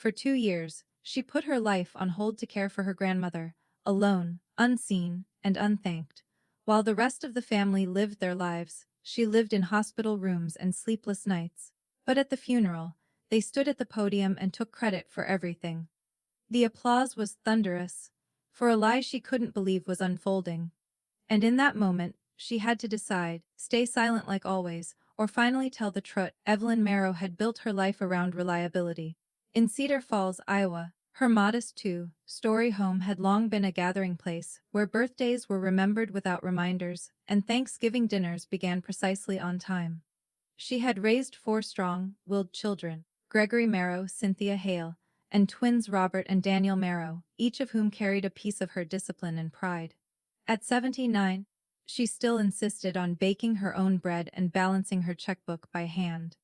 For 2 years, she put her life on hold to care for her grandmother, alone, unseen, and unthanked. While the rest of the family lived their lives, she lived in hospital rooms and sleepless nights. But at the funeral, they stood at the podium and took credit for everything. The applause was thunderous, for a lie she couldn't believe was unfolding. And in that moment, she had to decide, stay silent like always, or finally tell the truth. Evelyn Marrow had built her life around reliability. In Cedar Falls, Iowa, her modest two-story home had long been a gathering place where birthdays were remembered without reminders, and Thanksgiving dinners began precisely on time. She had raised 4 strong-willed children, Gregory Marrow, Cynthia Hale, and twins Robert and Daniel Marrow, each of whom carried a piece of her discipline and pride. At 79, she still insisted on baking her own bread and balancing her checkbook by hand.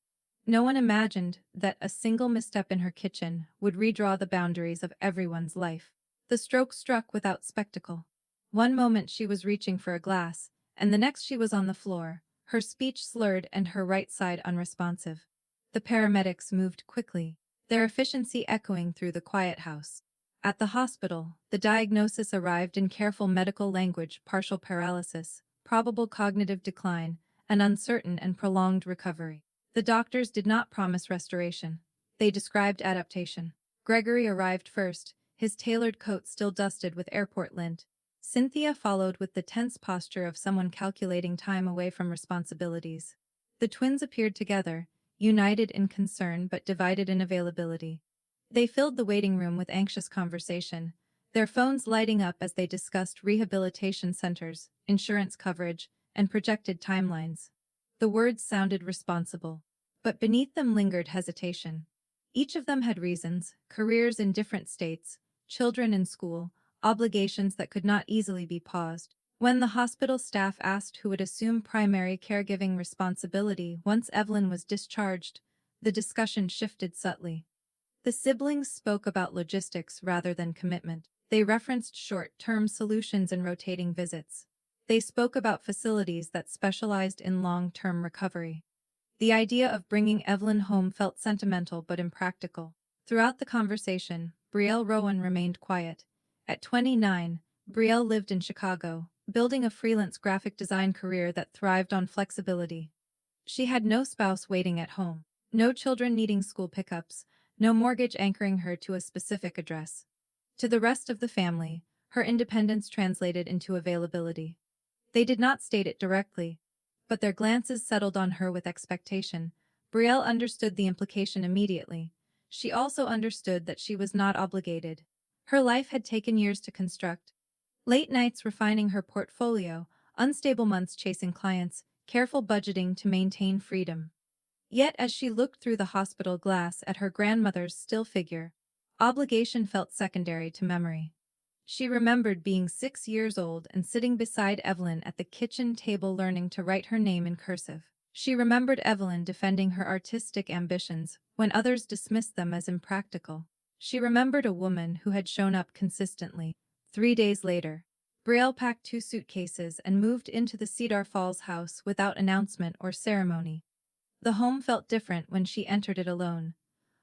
No one imagined that a single misstep in her kitchen would redraw the boundaries of everyone's life. The stroke struck without spectacle. One moment she was reaching for a glass, and the next she was on the floor, her speech slurred and her right side unresponsive. The paramedics moved quickly, their efficiency echoing through the quiet house. At the hospital, the diagnosis arrived in careful medical language: partial paralysis, probable cognitive decline, an uncertain and prolonged recovery. The doctors did not promise restoration. They described adaptation. Gregory arrived first, his tailored coat still dusted with airport lint. Cynthia followed with the tense posture of someone calculating time away from responsibilities. The twins appeared together, united in concern but divided in availability. They filled the waiting room with anxious conversation, their phones lighting up as they discussed rehabilitation centers, insurance coverage, and projected timelines. The words sounded responsible, but beneath them lingered hesitation. Each of them had reasons: careers in different states, children in school, obligations that could not easily be paused. When the hospital staff asked who would assume primary caregiving responsibility once Evelyn was discharged, the discussion shifted subtly. The siblings spoke about logistics rather than commitment. They referenced short-term solutions and rotating visits. They spoke about facilities that specialized in long-term recovery. The idea of bringing Evelyn home felt sentimental but impractical. Throughout the conversation, Brielle Rowan remained quiet. At 29, Brielle lived in Chicago, building a freelance graphic design career that thrived on flexibility. She had no spouse waiting at home, no children needing school pickups, no mortgage anchoring her to a specific address. To the rest of the family, her independence translated into availability. They did not state it directly, but their glances settled on her with expectation. Brielle understood the implication immediately. She also understood that she was not obligated. Her life had taken years to construct. Late nights refining her portfolio, unstable months chasing clients, careful budgeting to maintain freedom. Yet as she looked through the hospital glass at her grandmother's still figure, obligation felt secondary to memory. She remembered being 6 years old and sitting beside Evelyn at the kitchen table learning to write her name in cursive. She remembered Evelyn defending her artistic ambitions when others dismissed them as impractical. She remembered a woman who had shown up consistently. 3 days later, Brielle packed 2 suitcases and moved into the Cedar Falls house without announcement or ceremony. The home felt different when she entered it alone.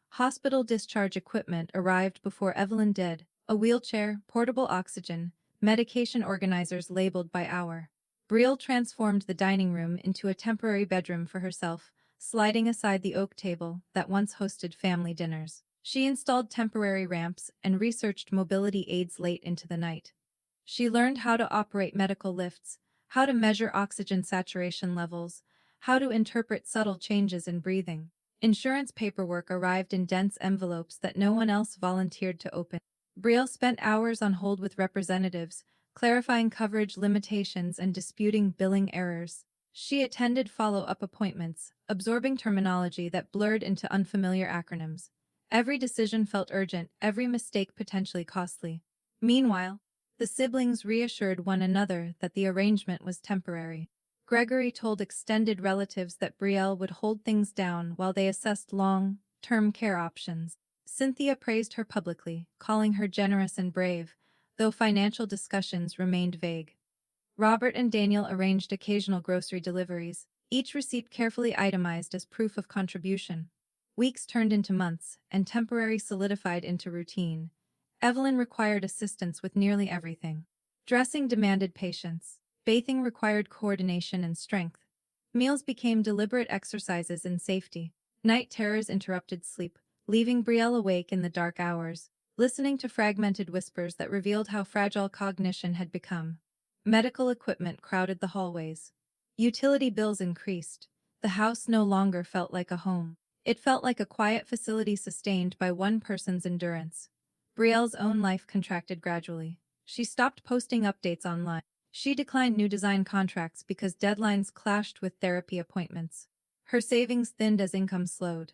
Hospital discharge equipment arrived before Evelyn did: a wheelchair, portable oxygen, medication organizers labeled by hour. Brielle transformed the dining room into a temporary bedroom for herself, sliding aside the oak table that once hosted family dinners. She installed temporary ramps and researched mobility aids late into the night. She learned how to operate medical lifts, how to measure oxygen saturation levels, how to interpret subtle changes in breathing. Insurance paperwork arrived in dense envelopes that no one else volunteered to open. Brielle spent hours on hold with representatives, clarifying coverage limitations and disputing billing errors. She attended follow-up appointments, absorbing terminology that blurred into unfamiliar acronyms. Every decision felt urgent, every mistake potentially costly. Meanwhile, the siblings reassured one another that the arrangement was temporary. Gregory told extended relatives that Brielle would hold things down while they assessed long-term care options. Cynthia praised her publicly, calling her generous and brave, though financial discussions remained vague. Robert and Daniel arranged occasional grocery deliveries, each receipt carefully itemized as proof of contribution. Weeks turned into months, and temporary solidified into routine. Evelyn required assistance with nearly everything. Dressing demanded patience. Bathing required coordination and strength. Meals became deliberate exercises in safety. Night terrors interrupted sleep, leaving Brielle awake in the dark hours, listening to fragmented whispers that revealed how fragile cognition had become. Medical equipment crowded the hallways. Utility bills increased. The house no longer felt like a home. It felt like a quiet facility sustained by one person's endurance. Brielle's own life contracted gradually. She stopped posting updates online. She declined new design contracts because deadlines clashed with therapy appointments. Her savings thinned as income slowed.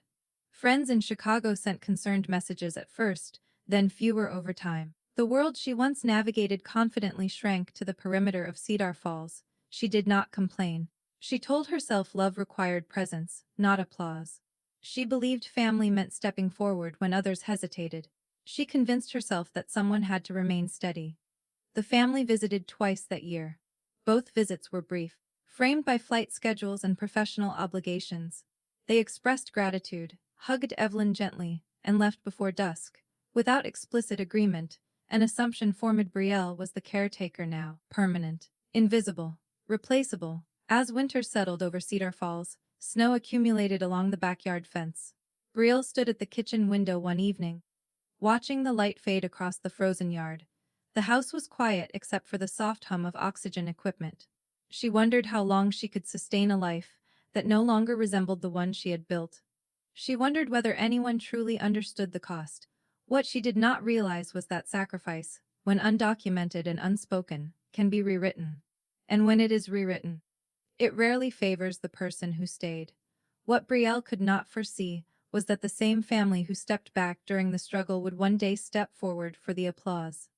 Friends in Chicago sent concerned messages at first, then fewer over time. The world she once navigated confidently shrank to the perimeter of Cedar Falls. She did not complain. She told herself love required presence, not applause. She believed family meant stepping forward when others hesitated. She convinced herself that someone had to remain steady. The family visited twice that year. Both visits were brief, framed by flight schedules and professional obligations. They expressed gratitude, hugged Evelyn gently, and left before dusk. Without explicit agreement, an assumption formed Brielle was the caretaker now, permanent, invisible, replaceable. As winter settled over Cedar Falls, snow accumulated along the backyard fence. Brielle stood at the kitchen window one evening, watching the light fade across the frozen yard. The house was quiet except for the soft hum of oxygen equipment. She wondered how long she could sustain a life that no longer resembled the one she had built. She wondered whether anyone truly understood the cost. What she did not realize was that sacrifice, when undocumented and unspoken, can be rewritten. And when it is rewritten, it rarely favors the person who stayed. What Brielle could not foresee was that the same family who stepped back during the struggle would one day step forward for the applause.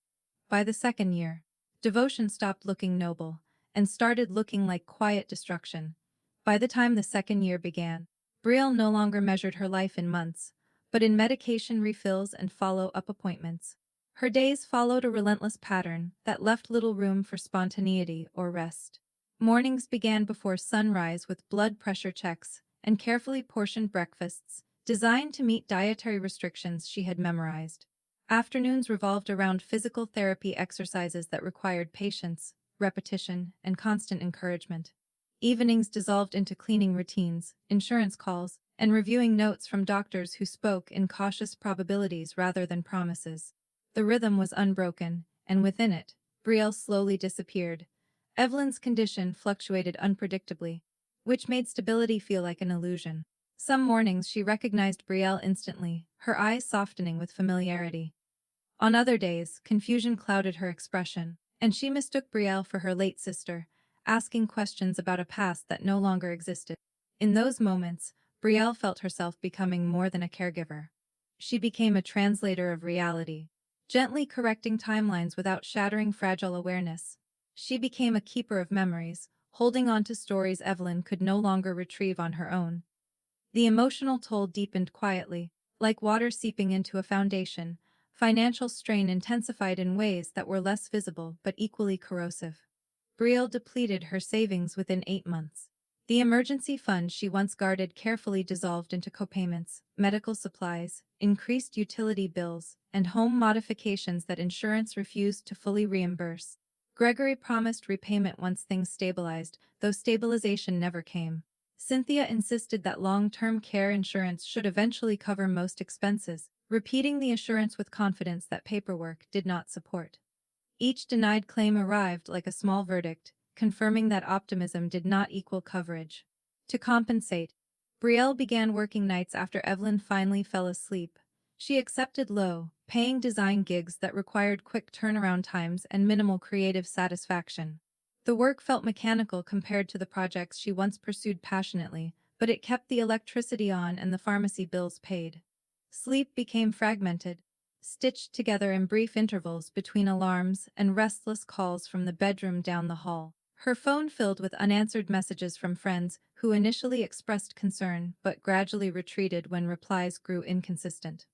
By the second year, devotion stopped looking noble and started looking like quiet destruction. By the time the second year began, Brielle no longer measured her life in months, but in medication refills and follow-up appointments. Her days followed a relentless pattern that left little room for spontaneity or rest. Mornings began before sunrise with blood pressure checks and carefully portioned breakfasts, designed to meet dietary restrictions she had memorized. Afternoons revolved around physical therapy exercises that required patience, repetition, and constant encouragement. Evenings dissolved into cleaning routines, insurance calls, and reviewing notes from doctors who spoke in cautious probabilities rather than promises. The rhythm was unbroken, and within it, Brielle slowly disappeared. Evelyn's condition fluctuated unpredictably, which made stability feel like an illusion. Some mornings she recognized Brielle instantly, her eyes softening with familiarity. On other days, confusion clouded her expression, and she mistook Brielle for her late sister, asking questions about a past that no longer existed. In those moments, Brielle felt herself becoming more than a caregiver. She became a translator of reality, gently correcting timelines without shattering fragile awareness. She became a keeper of memories, holding on to stories Evelyn could no longer retrieve on her own. The emotional toll deepened quietly, like water seeping into a foundation. Financial strain intensified in ways that were less visible but equally corrosive. Brielle depleted her savings within 8 months. The emergency fund she once guarded carefully dissolved into copayments, medical supplies, increased utility bills, and home modifications that insurance refused to fully reimburse. Gregory promised repayment once things stabilized, though stabilization never came. Cynthia insisted that long-term care insurance should eventually cover most expenses, repeating the assurance with confidence that paperwork did not support. Each denied claim arrived like a small verdict, confirming that optimism did not equal coverage. To compensate, Brielle began working nights after Evelyn finally fell asleep. She accepted low-paying design gigs that required quick turnaround times and minimal creative satisfaction. The work felt mechanical compared to the projects she once pursued passionately, but it kept the electricity on and the pharmacy bills paid. Sleep became fragmented, stitched together in brief intervals between alarms and restless calls from the bedroom down the hall. Her phone filled with unanswered messages from friends who initially expressed concern but gradually retreated when replies grew inconsistent.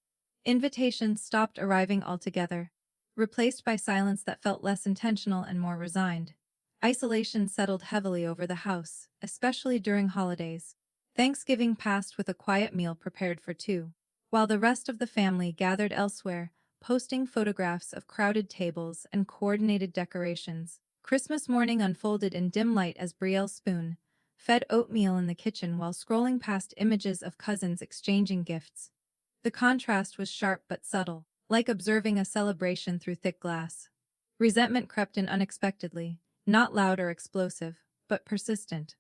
Invitations stopped arriving altogether, replaced by silence that felt less intentional and more resigned. Isolation settled heavily over the house, especially during holidays. Thanksgiving passed with a quiet meal prepared for two, while the rest of the family gathered elsewhere, posting photographs of crowded tables and coordinated decorations. Christmas morning unfolded in dim light as Brielle Spoon fed oatmeal in the kitchen while scrolling past images of cousins exchanging gifts. The contrast was sharp but subtle, like observing a celebration through thick glass. Resentment crept in unexpectedly, not loud or explosive, but persistent.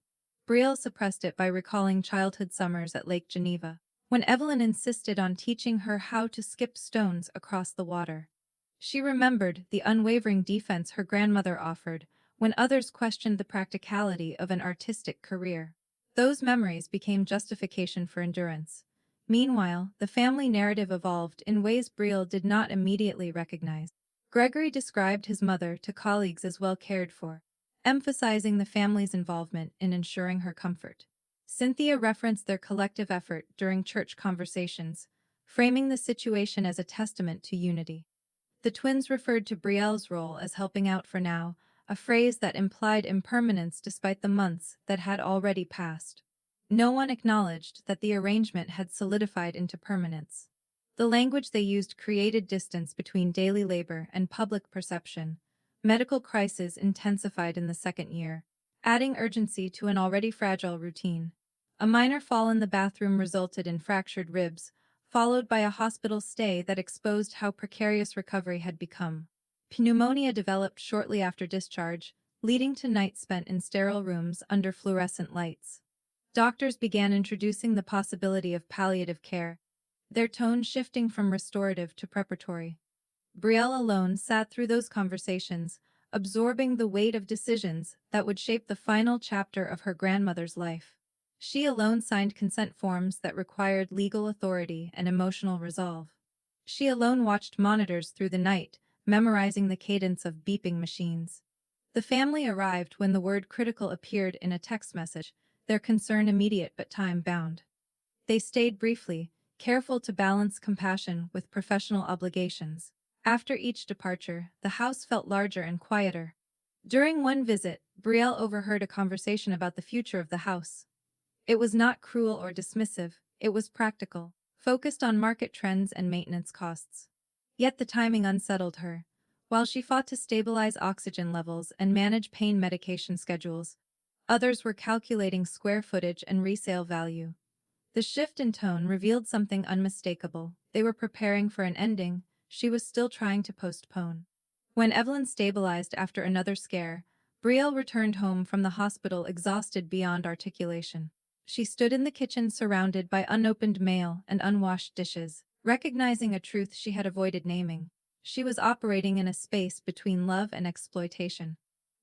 Brielle suppressed it by recalling childhood summers at Lake Geneva, when Evelyn insisted on teaching her how to skip stones across the water. She remembered the unwavering defense her grandmother offered when others questioned the practicality of an artistic career. Those memories became justification for endurance. Meanwhile, the family narrative evolved in ways Brielle did not immediately recognize. Gregory described his mother to colleagues as well cared for, emphasizing the family's involvement in ensuring her comfort. Cynthia referenced their collective effort during church conversations, framing the situation as a testament to unity. The twins referred to Brielle's role as helping out for now, a phrase that implied impermanence despite the months that had already passed. No one acknowledged that the arrangement had solidified into permanence. The language they used created distance between daily labor and public perception. Medical crisis intensified in the second year, adding urgency to an already fragile routine. A minor fall in the bathroom resulted in fractured ribs, followed by a hospital stay that exposed how precarious recovery had become. Pneumonia developed shortly after discharge, leading to nights spent in sterile rooms under fluorescent lights. Doctors began introducing the possibility of palliative care, their tone shifting from restorative to preparatory. Brielle alone sat through those conversations, absorbing the weight of decisions that would shape the final chapter of her grandmother's life. She alone signed consent forms that required legal authority and emotional resolve. She alone watched monitors through the night, memorizing the cadence of beeping machines. The family arrived when the word critical appeared in a text message, their concern immediate but time-bound. They stayed briefly, careful to balance compassion with professional obligations. After each departure, the house felt larger and quieter. During one visit, Brielle overheard a conversation about the future of the house. It was not cruel or dismissive, it was practical, focused on market trends and maintenance costs. Yet the timing unsettled her. While she fought to stabilize oxygen levels and manage pain medication schedules, others were calculating square footage and resale value. The shift in tone revealed something unmistakable. They were preparing for an ending, she was still trying to postpone. When Evelyn stabilized after another scare, Brielle returned home from the hospital exhausted beyond articulation. She stood in the kitchen surrounded by unopened mail and unwashed dishes, recognizing a truth she had avoided naming. She was operating in a space between love and exploitation.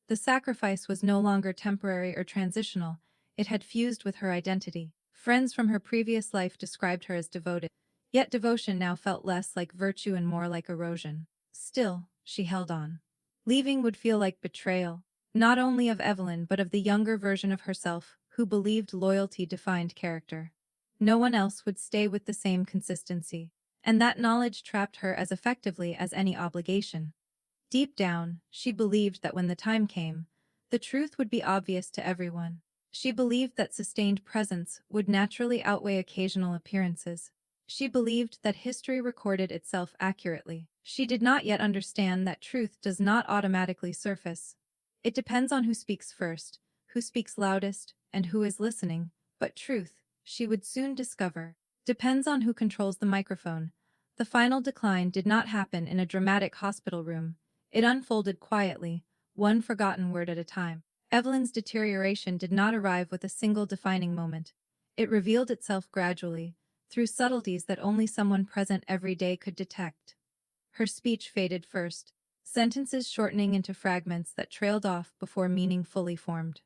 The sacrifice was no longer temporary or transitional, it had fused with her identity. Friends from her previous life described her as devoted, yet devotion now felt less like virtue and more like erosion. Still, she held on. Leaving would feel like betrayal, not only of Evelyn but of the younger version of herself, who believed loyalty defined character. No one else would stay with the same consistency, and that knowledge trapped her as effectively as any obligation. Deep down, she believed that when the time came, the truth would be obvious to everyone. She believed that sustained presence would naturally outweigh occasional appearances. She believed that history recorded itself accurately. She did not yet understand that truth does not automatically surface. It depends on who speaks first, who speaks loudest, and who is listening, but truth, she would soon discover, depends on who controls the microphone. The final decline did not happen in a dramatic hospital room. It unfolded quietly, one forgotten word at a time. Evelyn's deterioration did not arrive with a single defining moment. It revealed itself gradually, through subtleties that only someone present every day could detect. Her speech faded first, sentences shortening into fragments that trailed off before meaning fully formed.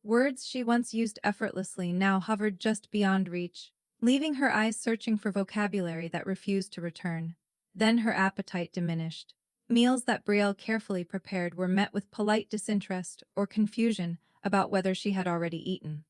Words she once used effortlessly now hovered just beyond reach, leaving her eyes searching for vocabulary that refused to return. Then her appetite diminished. Meals that Brielle carefully prepared were met with polite disinterest or confusion about whether she had already eaten.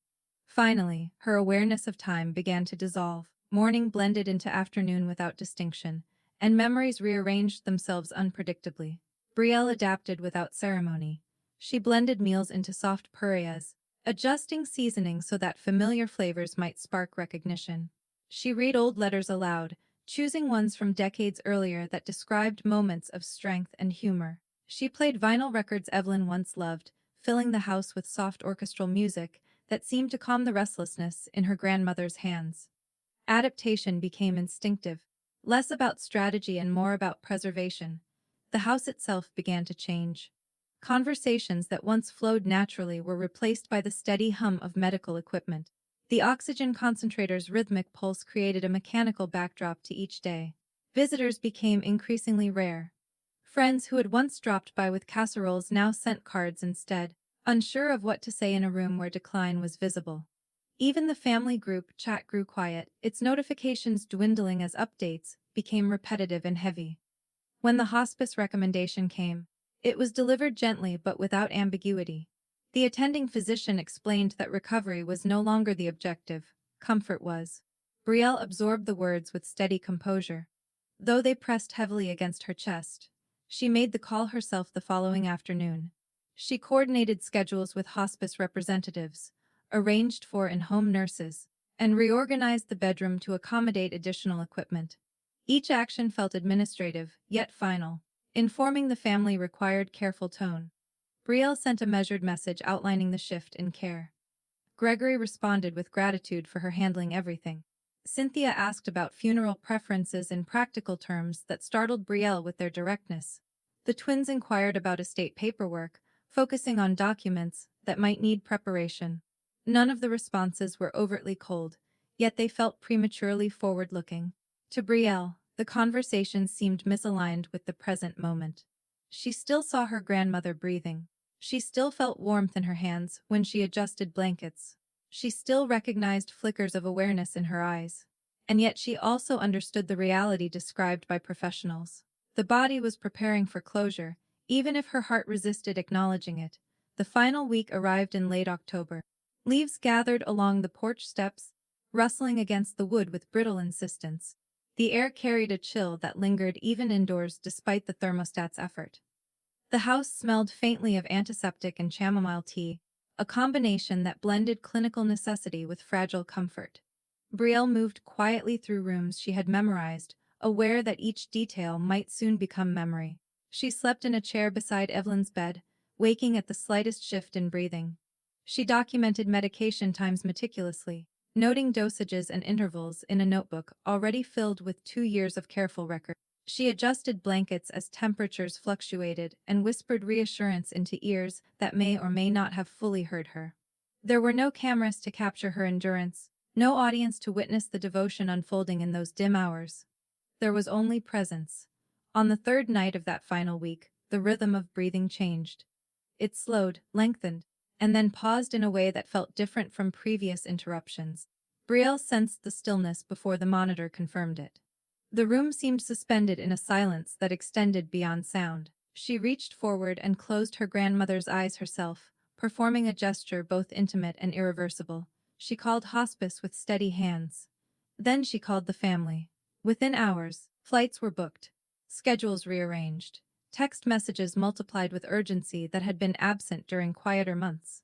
Finally, her awareness of time began to dissolve. Morning blended into afternoon without distinction, and memories rearranged themselves unpredictably. Brielle adapted without ceremony. She blended meals into soft purées, adjusting seasoning so that familiar flavors might spark recognition. She read old letters aloud, choosing ones from decades earlier that described moments of strength and humor. She played vinyl records Evelyn once loved, filling the house with soft orchestral music that seemed to calm the restlessness in her grandmother's hands. Adaptation became instinctive, less about strategy and more about preservation. The house itself began to change. Conversations that once flowed naturally were replaced by the steady hum of medical equipment. The oxygen concentrator's rhythmic pulse created a mechanical backdrop to each day. Visitors became increasingly rare. Friends who had once dropped by with casseroles now sent cards instead, unsure of what to say in a room where decline was visible. Even the family group chat grew quiet, its notifications dwindling as updates became repetitive and heavy. When the hospice recommendation came, it was delivered gently but without ambiguity. The attending physician explained that recovery was no longer the objective, comfort was. Brielle absorbed the words with steady composure. Though they pressed heavily against her chest, she made the call herself the following afternoon. She coordinated schedules with hospice representatives, arranged for in-home nurses, and reorganized the bedroom to accommodate additional equipment. Each action felt administrative, yet final, informing the family required careful tone. Brielle sent a measured message outlining the shift in care. Gregory responded with gratitude for her handling everything. Cynthia asked about funeral preferences in practical terms that startled Brielle with their directness. The twins inquired about estate paperwork, focusing on documents that might need preparation. None of the responses were overtly cold, yet they felt prematurely forward-looking. To Brielle, the conversation seemed misaligned with the present moment. She still saw her grandmother breathing. She still felt warmth in her hands when she adjusted blankets. She still recognized flickers of awareness in her eyes. And yet she also understood the reality described by professionals. The body was preparing for closure, even if her heart resisted acknowledging it. The final week arrived in late October. Leaves gathered along the porch steps, rustling against the wood with brittle insistence. The air carried a chill that lingered even indoors despite the thermostat's effort. The house smelled faintly of antiseptic and chamomile tea, a combination that blended clinical necessity with fragile comfort. Brielle moved quietly through rooms she had memorized, aware that each detail might soon become memory. She slept in a chair beside Evelyn's bed, waking at the slightest shift in breathing. She documented medication times meticulously, noting dosages and intervals in a notebook already filled with 2 years of careful record. She adjusted blankets as temperatures fluctuated and whispered reassurance into ears that may or may not have fully heard her. There were no cameras to capture her endurance, no audience to witness the devotion unfolding in those dim hours. There was only presence. On the third night of that final week, the rhythm of breathing changed. It slowed, lengthened, and then paused in a way that felt different from previous interruptions. Brielle sensed the stillness before the monitor confirmed it. The room seemed suspended in a silence that extended beyond sound. She reached forward and closed her grandmother's eyes herself, performing a gesture both intimate and irreversible. She called hospice with steady hands. Then she called the family. Within hours, flights were booked, schedules rearranged, text messages multiplied with urgency that had been absent during quieter months.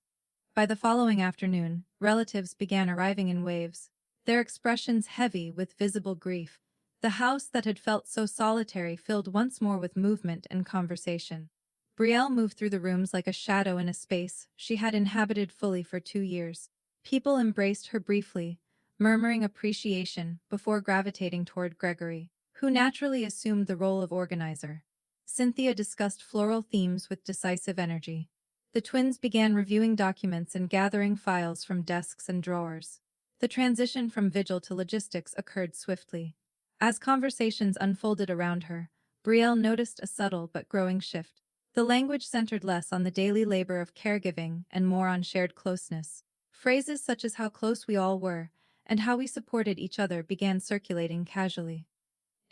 By the following afternoon, relatives began arriving in waves, their expressions heavy with visible grief. The house that had felt so solitary filled once more with movement and conversation. Brielle moved through the rooms like a shadow in a space she had inhabited fully for 2 years. People embraced her briefly, murmuring appreciation before gravitating toward Gregory, who naturally assumed the role of organizer. Cynthia discussed floral themes with decisive energy. The twins began reviewing documents and gathering files from desks and drawers. The transition from vigil to logistics occurred swiftly. As conversations unfolded around her, Brielle noticed a subtle but growing shift. The language centered less on the daily labor of caregiving and more on shared closeness. Phrases such as how close we all were and how we supported each other began circulating casually.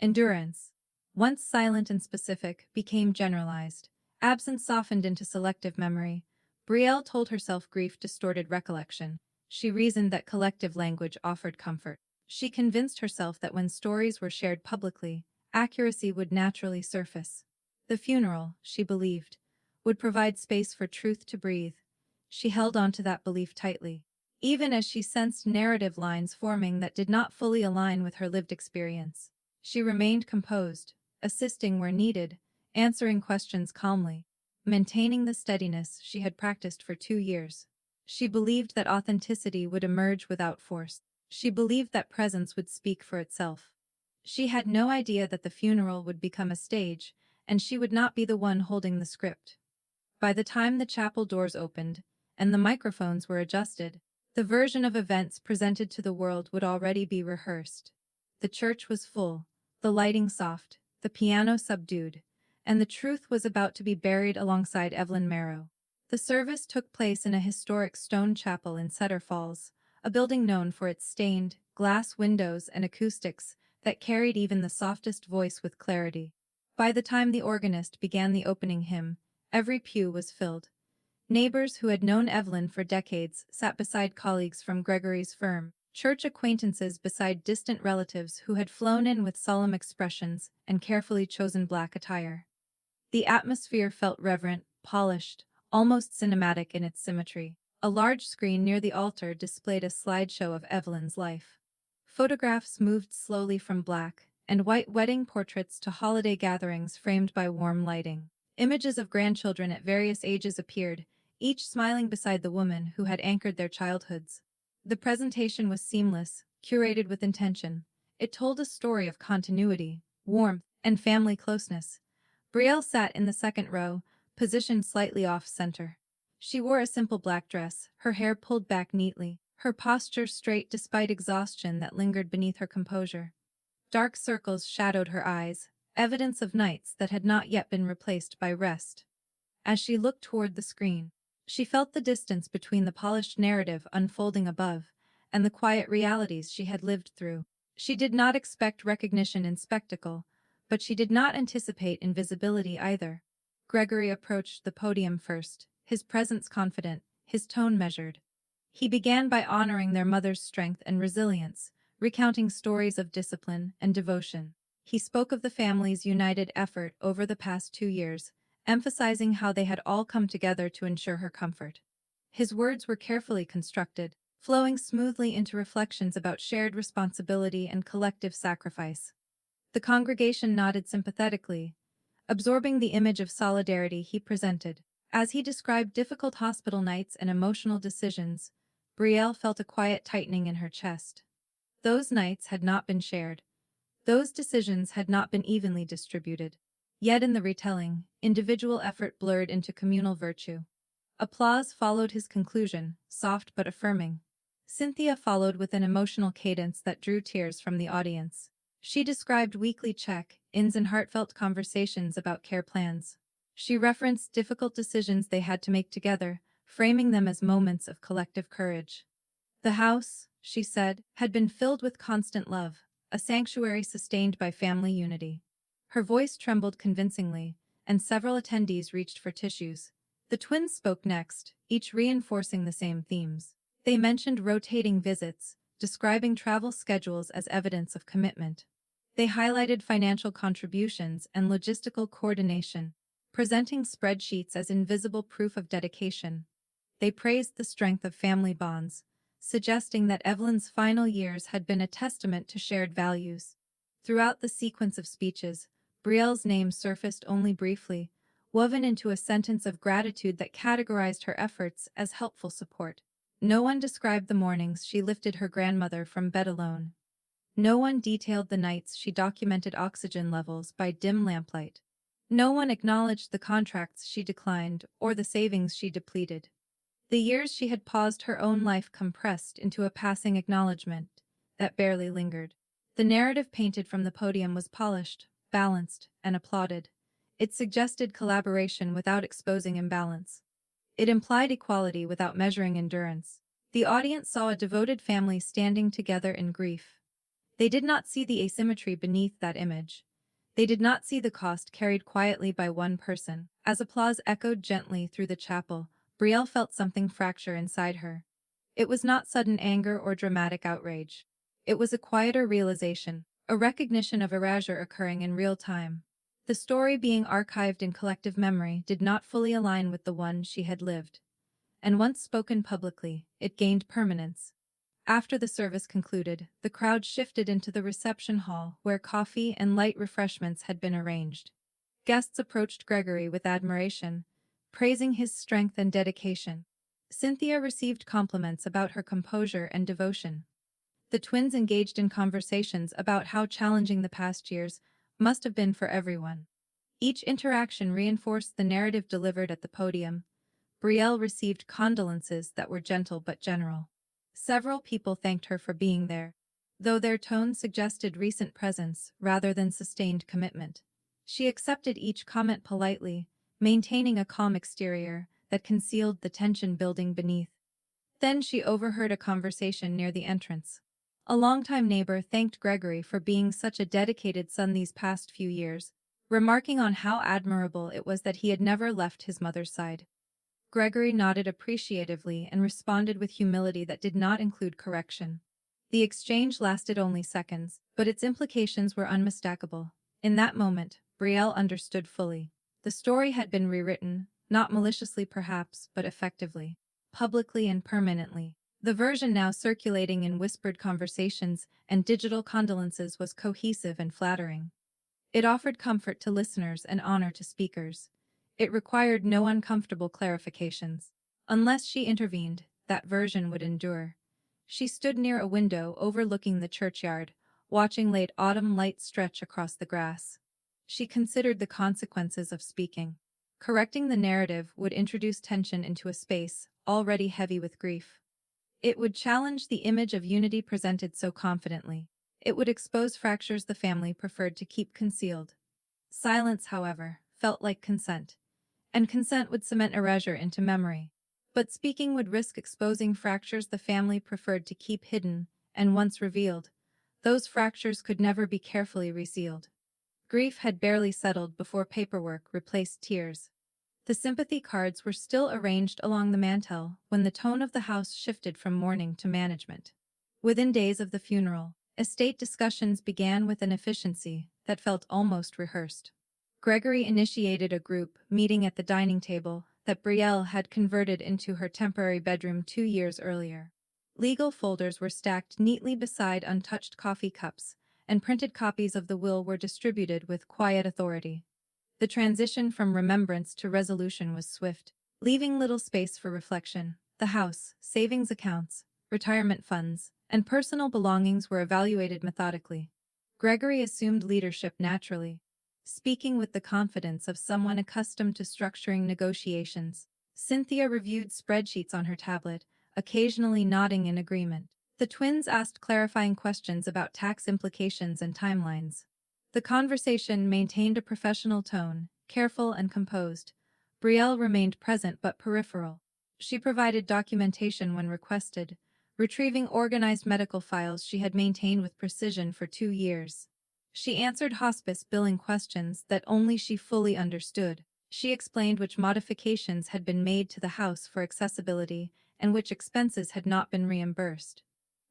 Endurance, once silent and specific, became generalized. Absence softened into selective memory. Brielle told herself grief distorted recollection. She reasoned that collective language offered comfort. She convinced herself that when stories were shared publicly, accuracy would naturally surface. The funeral, she believed, would provide space for truth to breathe. She held on to that belief tightly, even as she sensed narrative lines forming that did not fully align with her lived experience. She remained composed, assisting where needed, answering questions calmly, maintaining the steadiness she had practiced for 2 years. She believed that authenticity would emerge without force. She believed that presence would speak for itself. She had no idea that the funeral would become a stage, and she would not be the one holding the script. By the time the chapel doors opened, and the microphones were adjusted, the version of events presented to the world would already be rehearsed. The church was full, the lighting soft, the piano subdued, and the truth was about to be buried alongside Evelyn Marrow. The service took place in a historic stone chapel in Cedar Falls, a building known for its stained, glass windows and acoustics that carried even the softest voice with clarity. By the time the organist began the opening hymn, every pew was filled. Neighbors who had known Evelyn for decades sat beside colleagues from Gregory's firm, church acquaintances beside distant relatives who had flown in with solemn expressions and carefully chosen black attire. The atmosphere felt reverent, polished, almost cinematic in its symmetry. A large screen near the altar displayed a slideshow of Evelyn's life. Photographs moved slowly from black and white wedding portraits to holiday gatherings framed by warm lighting. Images of grandchildren at various ages appeared, each smiling beside the woman who had anchored their childhoods. The presentation was seamless, curated with intention. It told a story of continuity, warmth, and family closeness. Brielle sat in the second row, positioned slightly off-center. She wore a simple black dress, her hair pulled back neatly, her posture straight despite exhaustion that lingered beneath her composure. Dark circles shadowed her eyes, evidence of nights that had not yet been replaced by rest. As she looked toward the screen, she felt the distance between the polished narrative unfolding above and the quiet realities she had lived through. She did not expect recognition in spectacle, but she did not anticipate invisibility either. Gregory approached the podium first, his presence confident, his tone measured. He began by honoring their mother's strength and resilience, recounting stories of discipline and devotion. He spoke of the family's united effort over the past 2 years, emphasizing how they had all come together to ensure her comfort. His words were carefully constructed, flowing smoothly into reflections about shared responsibility and collective sacrifice. The congregation nodded sympathetically, absorbing the image of solidarity he presented. As he described difficult hospital nights and emotional decisions, Brielle felt a quiet tightening in her chest. Those nights had not been shared. Those decisions had not been evenly distributed. Yet in the retelling, individual effort blurred into communal virtue. Applause followed his conclusion, soft but affirming. Cynthia followed with an emotional cadence that drew tears from the audience. She described weekly check-ins and heartfelt conversations about care plans. She referenced difficult decisions they had to make together, framing them as moments of collective courage. The house, she said, had been filled with constant love, a sanctuary sustained by family unity. Her voice trembled convincingly, and several attendees reached for tissues. The twins spoke next, each reinforcing the same themes. They mentioned rotating visits, describing travel schedules as evidence of commitment. They highlighted financial contributions and logistical coordination, presenting spreadsheets as invisible proof of dedication. They praised the strength of family bonds, suggesting that Evelyn's final years had been a testament to shared values. Throughout the sequence of speeches, Brielle's name surfaced only briefly, woven into a sentence of gratitude that categorized her efforts as helpful support. No one described the mornings she lifted her grandmother from bed alone. No one detailed the nights she documented oxygen levels by dim lamplight. No one acknowledged the contracts she declined or the savings she depleted. The years she had paused her own life compressed into a passing acknowledgement that barely lingered. The narrative painted from the podium was polished, balanced, and applauded. It suggested collaboration without exposing imbalance. It implied equality without measuring endurance. The audience saw a devoted family standing together in grief. They did not see the asymmetry beneath that image. They did not see the cost carried quietly by one person. As applause echoed gently through the chapel, Brielle felt something fracture inside her. It was not sudden anger or dramatic outrage. It was a quieter realization, a recognition of erasure occurring in real time. The story being archived in collective memory did not fully align with the one she had lived. and once spoken publicly, it gained permanence. After the service concluded, the crowd shifted into the reception hall where coffee and light refreshments had been arranged. Guests approached Gregory with admiration, praising his strength and dedication. Cynthia received compliments about her composure and devotion. The twins engaged in conversations about how challenging the past years must have been for everyone. Each interaction reinforced the narrative delivered at the podium. Brielle received condolences that were gentle but general. Several people thanked her for being there, though their tone suggested recent presence rather than sustained commitment. She accepted each comment politely, maintaining a calm exterior that concealed the tension building beneath. Then she overheard a conversation near the entrance. A longtime neighbor thanked Gregory for being such a dedicated son these past few years, remarking on how admirable it was that he had never left his mother's side. Gregory nodded appreciatively and responded with humility that did not include correction. The exchange lasted only seconds, but its implications were unmistakable. In that moment, Brielle understood fully. The story had been rewritten, not maliciously perhaps, but effectively, publicly and permanently. The version now circulating in whispered conversations and digital condolences was cohesive and flattering. It offered comfort to listeners and honor to speakers. It required no uncomfortable clarifications. Unless she intervened, that version would endure. She stood near a window overlooking the churchyard, watching late autumn light stretch across the grass. She considered the consequences of speaking. Correcting the narrative would introduce tension into a space already heavy with grief. It would challenge the image of unity presented so confidently. It would expose fractures the family preferred to keep concealed. Silence, however, felt like consent, and consent would cement erasure into memory. But speaking would risk exposing fractures the family preferred to keep hidden, and once revealed, those fractures could never be carefully resealed. Grief had barely settled before paperwork replaced tears. The sympathy cards were still arranged along the mantel when the tone of the house shifted from mourning to management. Within days of the funeral, estate discussions began with an efficiency that felt almost rehearsed. Gregory initiated a group meeting at the dining table that Brielle had converted into her temporary bedroom 2 years earlier. Legal folders were stacked neatly beside untouched coffee cups, and printed copies of the will were distributed with quiet authority. The transition from remembrance to resolution was swift, leaving little space for reflection. The house, savings accounts, retirement funds, and personal belongings were evaluated methodically. Gregory assumed leadership naturally, speaking with the confidence of someone accustomed to structuring negotiations. Cynthia reviewed spreadsheets on her tablet, occasionally nodding in agreement. The twins asked clarifying questions about tax implications and timelines. The conversation maintained a professional tone, careful and composed. Brielle remained present but peripheral. She provided documentation when requested, retrieving organized medical files she had maintained with precision for 2 years. She answered hospice billing questions that only she fully understood. She explained which modifications had been made to the house for accessibility and which expenses had not been reimbursed.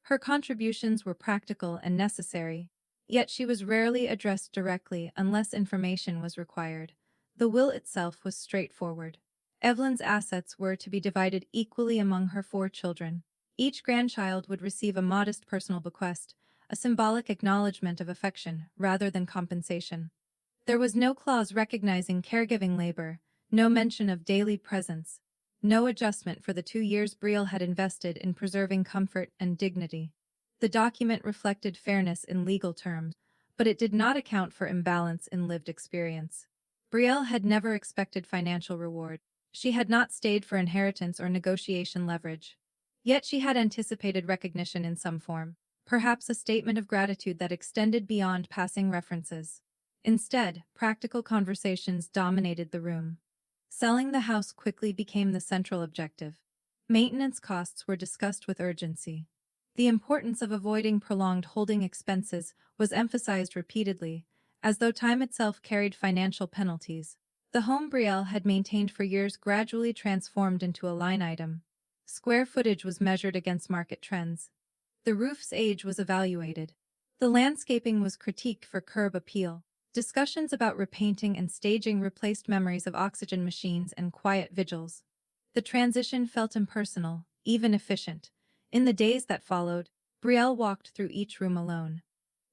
Her contributions were practical and necessary, yet she was rarely addressed directly unless information was required. The will itself was straightforward. Evelyn's assets were to be divided equally among her 4 children. Each grandchild would receive a modest personal bequest, a symbolic acknowledgement of affection rather than compensation. There was no clause recognizing caregiving labor, no mention of daily presence, no adjustment for the 2 years Brielle had invested in preserving comfort and dignity. The document reflected fairness in legal terms, but it did not account for imbalance in lived experience. Brielle had never expected financial reward. She had not stayed for inheritance or negotiation leverage. Yet she had anticipated recognition in some form, perhaps a statement of gratitude that extended beyond passing references. Instead, practical conversations dominated the room. Selling the house quickly became the central objective. Maintenance costs were discussed with urgency. The importance of avoiding prolonged holding expenses was emphasized repeatedly, as though time itself carried financial penalties. The home Brielle had maintained for years gradually transformed into a line item. Square footage was measured against market trends. The roof's age was evaluated. The landscaping was critiqued for curb appeal. Discussions about repainting and staging replaced memories of oxygen machines and quiet vigils. The transition felt impersonal, even efficient. In the days that followed, Brielle walked through each room alone.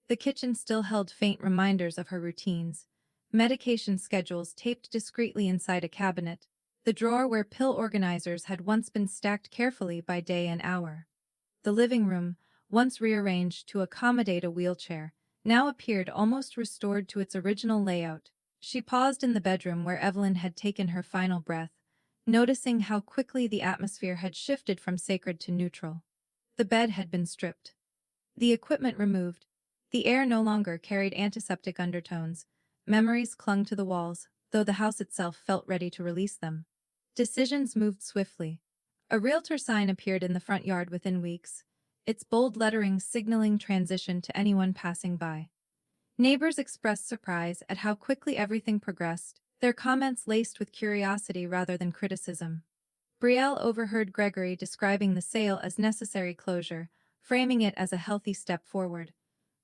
The kitchen still held faint reminders of her routines, medication schedules taped discreetly inside a cabinet, the drawer where pill organizers had once been stacked carefully by day and hour. The living room, once rearranged to accommodate a wheelchair, now appeared almost restored to its original layout. She paused in the bedroom where Evelyn had taken her final breath, noticing how quickly the atmosphere had shifted from sacred to neutral. The bed had been stripped, the equipment removed. The air no longer carried antiseptic undertones. Memories clung to the walls, though the house itself felt ready to release them. Decisions moved swiftly. A realtor sign appeared in the front yard within weeks, its bold lettering signaling transition to anyone passing by. Neighbors expressed surprise at how quickly everything progressed, their comments laced with curiosity rather than criticism. Brielle overheard Gregory describing the sale as necessary closure, framing it as a healthy step forward.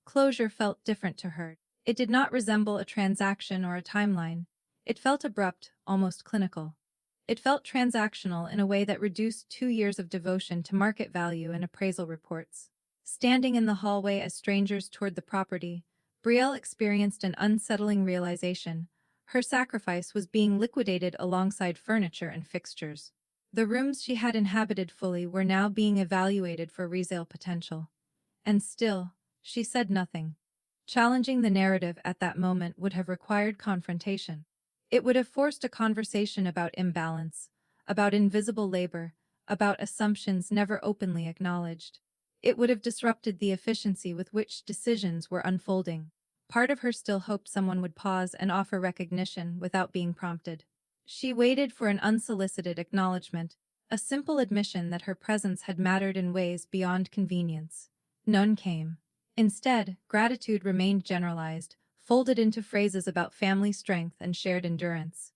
Closure felt different to her. It did not resemble a transaction or a timeline. It felt abrupt, almost clinical. It felt transactional in a way that reduced 2 years of devotion to market value and appraisal reports. Standing in the hallway as strangers toured the property, Brielle experienced an unsettling realization. Her sacrifice was being liquidated alongside furniture and fixtures. The rooms she had inhabited fully were now being evaluated for resale potential. And still, she said nothing. Challenging the narrative at that moment would have required confrontation. It would have forced a conversation about imbalance, about invisible labor, about assumptions never openly acknowledged. It would have disrupted the efficiency with which decisions were unfolding. Part of her still hoped someone would pause and offer recognition without being prompted. She waited for an unsolicited acknowledgement, a simple admission that her presence had mattered in ways beyond convenience. None came. Instead, gratitude remained generalized, folded into phrases about family strength and shared endurance.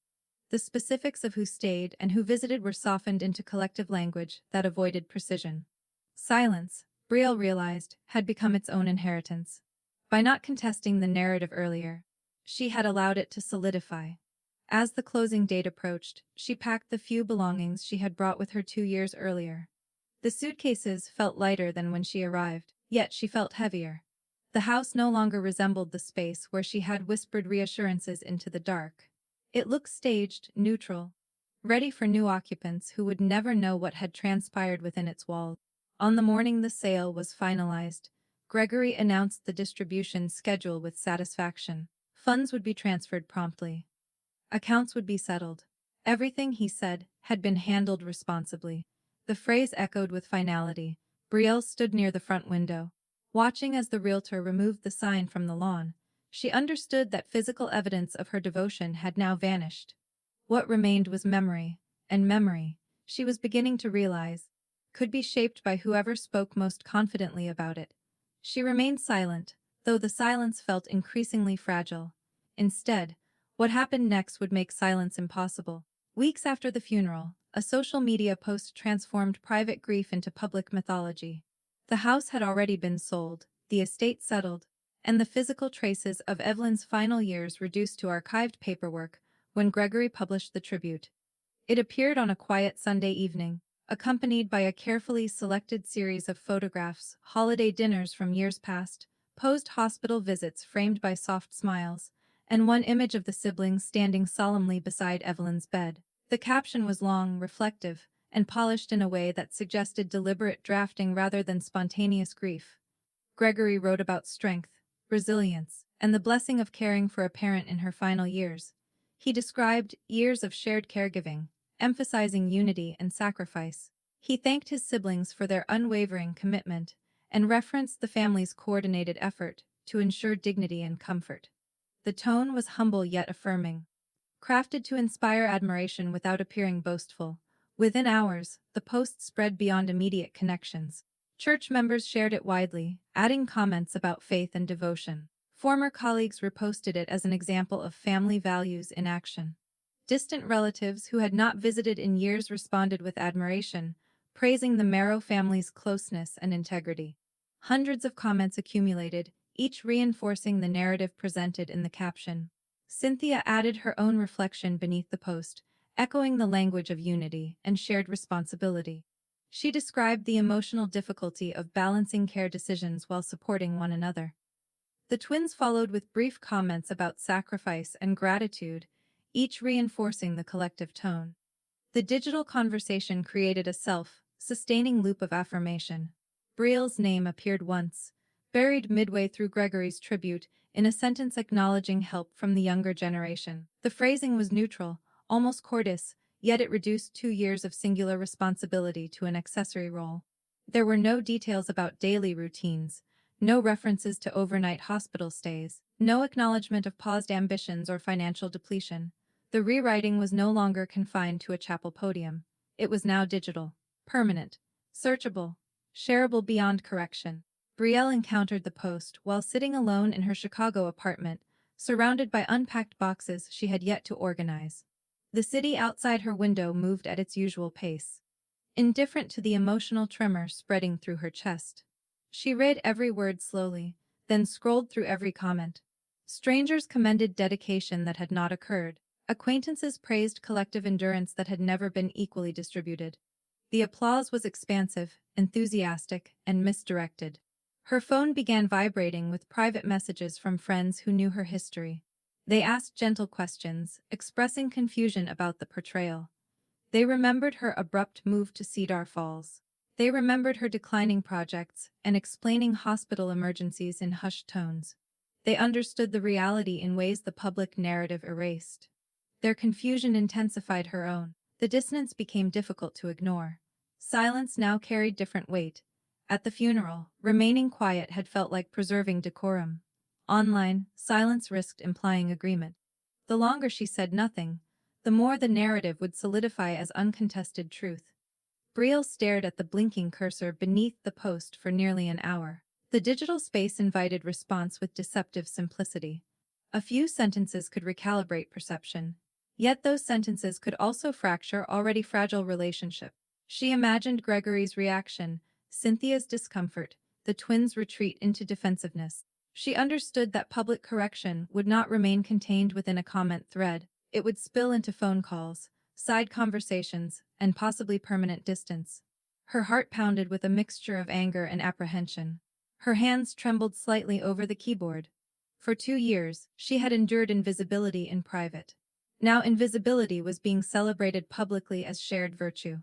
The specifics of who stayed and who visited were softened into collective language that avoided precision. Silence, Brielle realized, had become its own inheritance. By not contesting the narrative earlier, she had allowed it to solidify. As the closing date approached, she packed the few belongings she had brought with her 2 years earlier. The suitcases felt lighter than when she arrived, yet she felt heavier. The house no longer resembled the space where she had whispered reassurances into the dark. It looked staged, neutral, ready for new occupants who would never know what had transpired within its walls. On the morning the sale was finalized, Gregory announced the distribution schedule with satisfaction. Funds would be transferred promptly. Accounts would be settled. Everything, he said, had been handled responsibly. The phrase echoed with finality. Brielle stood near the front window, watching as the realtor removed the sign from the lawn. She understood that physical evidence of her devotion had now vanished. What remained was memory, and memory, she was beginning to realize, could be shaped by whoever spoke most confidently about it. She remained silent, though the silence felt increasingly fragile. Instead, what happened next would make silence impossible. Weeks after the funeral, a social media post transformed private grief into public mythology. The house had already been sold, the estate settled, and the physical traces of Evelyn's final years reduced to archived paperwork when Gregory published the tribute. It appeared on a quiet Sunday evening, accompanied by a carefully selected series of photographs, holiday dinners from years past, post-hospital visits framed by soft smiles, and one image of the siblings standing solemnly beside Evelyn's bed. The caption was long, reflective, and polished in a way that suggested deliberate drafting rather than spontaneous grief. Gregory wrote about strength, resilience, and the blessing of caring for a parent in her final years. He described years of shared caregiving, emphasizing unity and sacrifice. He thanked his siblings for their unwavering commitment and referenced the family's coordinated effort to ensure dignity and comfort. The tone was humble yet affirming, crafted to inspire admiration without appearing boastful. Within hours, the post spread beyond immediate connections. Church members shared it widely, adding comments about faith and devotion. Former colleagues reposted it as an example of family values in action. Distant relatives who had not visited in years responded with admiration, praising the Marrow family's closeness and integrity. Hundreds of comments accumulated, each reinforcing the narrative presented in the caption. Cynthia added her own reflection beneath the post, echoing the language of unity and shared responsibility. She described the emotional difficulty of balancing care decisions while supporting one another. The twins followed with brief comments about sacrifice and gratitude, each reinforcing the collective tone. The digital conversation created a self-sustaining loop of affirmation. Brielle's name appeared once, buried midway through Gregory's tribute, in a sentence acknowledging help from the younger generation. The phrasing was neutral, almost courteous, yet it reduced 2 years of singular responsibility to an accessory role. There were no details about daily routines, no references to overnight hospital stays, no acknowledgement of paused ambitions or financial depletion. The rewriting was no longer confined to a chapel podium. It was now digital, permanent, searchable, shareable beyond correction. Brielle encountered the post while sitting alone in her Chicago apartment, surrounded by unpacked boxes she had yet to organize. The city outside her window moved at its usual pace, indifferent to the emotional tremor spreading through her chest. She read every word slowly, then scrolled through every comment. Strangers commended dedication that had not occurred. Acquaintances praised collective endurance that had never been equally distributed. The applause was expansive, enthusiastic, and misdirected. Her phone began vibrating with private messages from friends who knew her history. They asked gentle questions, expressing confusion about the portrayal. They remembered her abrupt move to Cedar Falls. They remembered her declining projects and explaining hospital emergencies in hushed tones. They understood the reality in ways the public narrative erased. Their confusion intensified her own. The dissonance became difficult to ignore. Silence now carried different weight. At the funeral, remaining quiet had felt like preserving decorum. Online, silence risked implying agreement. The longer she said nothing, the more the narrative would solidify as uncontested truth. Brielle stared at the blinking cursor beneath the post for nearly an hour. The digital space invited response with deceptive simplicity. A few sentences could recalibrate perception. Yet those sentences could also fracture already fragile relationships. She imagined Gregory's reaction, Cynthia's discomfort, the twins' retreat into defensiveness. She understood that public correction would not remain contained within a comment thread. It would spill into phone calls, side conversations, and possibly permanent distance. Her heart pounded with a mixture of anger and apprehension. Her hands trembled slightly over the keyboard. For 2 years, she had endured invisibility in private. Now invisibility was being celebrated publicly as shared virtue.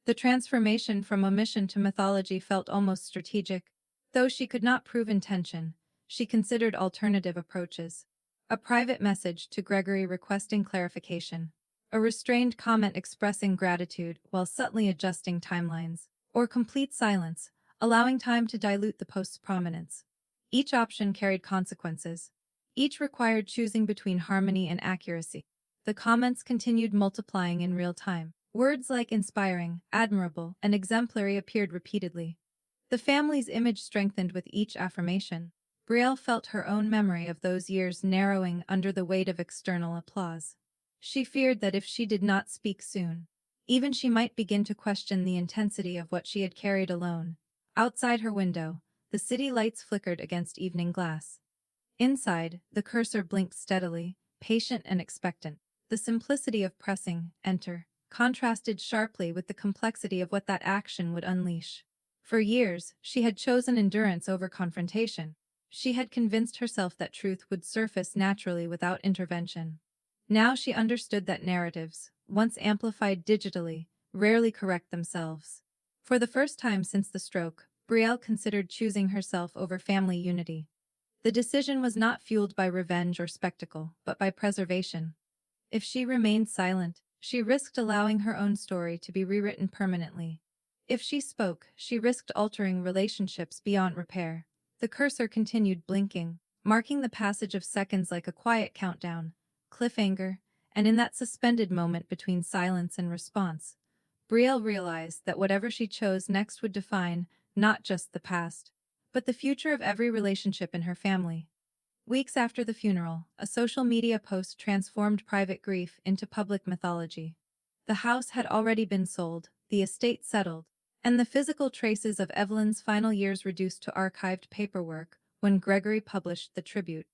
The transformation from omission to mythology felt almost strategic. Though she could not prove intention, she considered alternative approaches. A private message to Gregory requesting clarification. A restrained comment expressing gratitude while subtly adjusting timelines. Or complete silence, allowing time to dilute the post's prominence. Each option carried consequences. Each required choosing between harmony and accuracy. The comments continued multiplying in real time. Words like inspiring, admirable, and exemplary appeared repeatedly. The family's image strengthened with each affirmation. Brielle felt her own memory of those years narrowing under the weight of external applause. She feared that if she did not speak soon, even she might begin to question the intensity of what she had carried alone. Outside her window, the city lights flickered against evening glass. Inside, the cursor blinked steadily, patient and expectant. The simplicity of pressing enter contrasted sharply with the complexity of what that action would unleash. For years, she had chosen endurance over confrontation. She had convinced herself that truth would surface naturally without intervention. Now she understood that narratives, once amplified digitally, rarely correct themselves. For the first time since the stroke, Brielle considered choosing herself over family unity. The decision was not fueled by revenge or spectacle, but by preservation. If she remained silent, she risked allowing her own story to be rewritten permanently. If she spoke, she risked altering relationships beyond repair. The cursor continued blinking, marking the passage of seconds like a quiet countdown, cliffhanger, and in that suspended moment between silence and response, Brielle realized that whatever she chose next would define not just the past, but the future of every relationship in her family. Weeks after the funeral, a social media post transformed private grief into public mythology. The house had already been sold, the estate settled, and the physical traces of Evelyn's final years reduced to archived paperwork when Gregory published the tribute.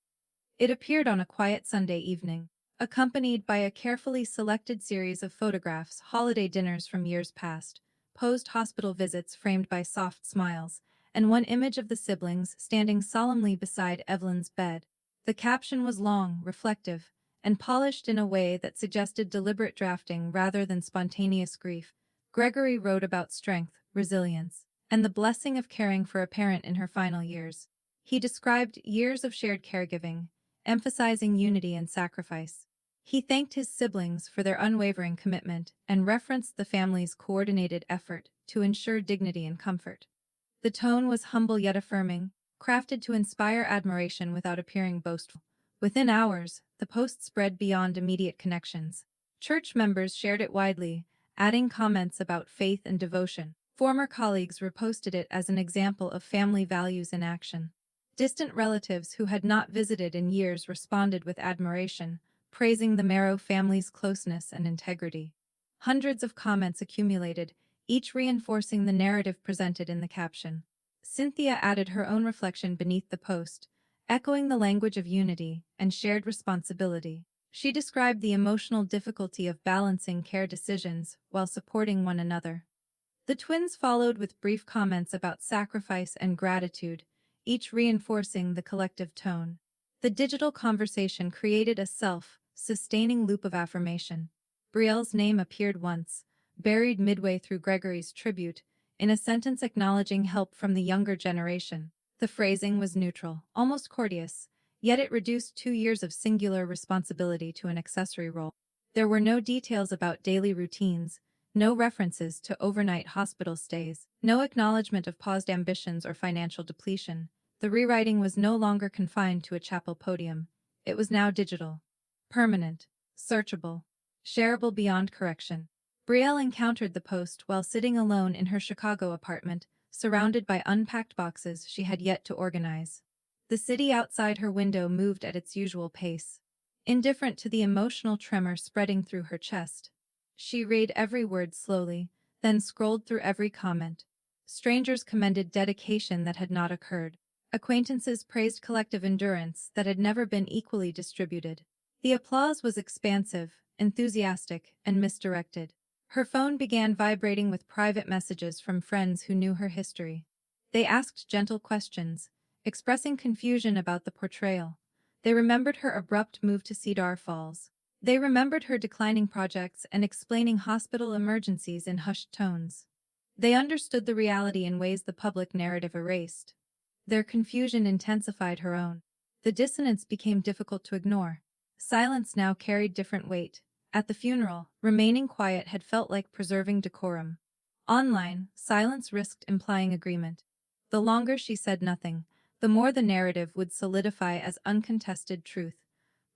It appeared on a quiet Sunday evening. accompanied by a carefully selected series of photographs, holiday dinners from years past, post-hospital visits framed by soft smiles, and one image of the siblings standing solemnly beside Evelyn's bed. The caption was long, reflective, and polished in a way that suggested deliberate drafting rather than spontaneous grief. Gregory wrote about strength, resilience, and the blessing of caring for a parent in her final years. He described years of shared caregiving, emphasizing unity and sacrifice. He thanked his siblings for their unwavering commitment and referenced the family's coordinated effort to ensure dignity and comfort. The tone was humble yet affirming, crafted to inspire admiration without appearing boastful. Within hours, the post spread beyond immediate connections. Church members shared it widely, adding comments about faith and devotion. Former colleagues reposted it as an example of family values in action. Distant relatives who had not visited in years responded with admiration, praising the Marrow family's closeness and integrity. Hundreds of comments accumulated, each reinforcing the narrative presented in the caption. Cynthia added her own reflection beneath the post, echoing the language of unity and shared responsibility. She described the emotional difficulty of balancing care decisions while supporting one another. The twins followed with brief comments about sacrifice and gratitude, each reinforcing the collective tone. The digital conversation created a self-sustaining loop of affirmation. Brielle's name appeared once, buried midway through Gregory's tribute, in a sentence acknowledging help from the younger generation. The phrasing was neutral, almost courteous, yet it reduced 2 years of singular responsibility to an accessory role. There were no details about daily routines, no references to overnight hospital stays, no acknowledgement of paused ambitions or financial depletion. The rewriting was no longer confined to a chapel podium. It was now digital, permanent, searchable, shareable beyond correction. Brielle encountered the post while sitting alone in her Chicago apartment, surrounded by unpacked boxes she had yet to organize. The city outside her window moved at its usual pace, indifferent to the emotional tremor spreading through her chest. She read every word slowly, then scrolled through every comment. Strangers commended dedication that had not occurred. Acquaintances praised collective endurance that had never been equally distributed. The applause was expansive, enthusiastic, and misdirected. Her phone began vibrating with private messages from friends who knew her history. They asked gentle questions, expressing confusion about the portrayal. They remembered her abrupt move to Cedar Falls. They remembered her declining projects and explaining hospital emergencies in hushed tones. They understood the reality in ways the public narrative erased. Their confusion intensified her own. The dissonance became difficult to ignore. Silence now carried different weight. At the funeral, remaining quiet had felt like preserving decorum. Online, silence risked implying agreement. The longer she said nothing, the more the narrative would solidify as uncontested truth.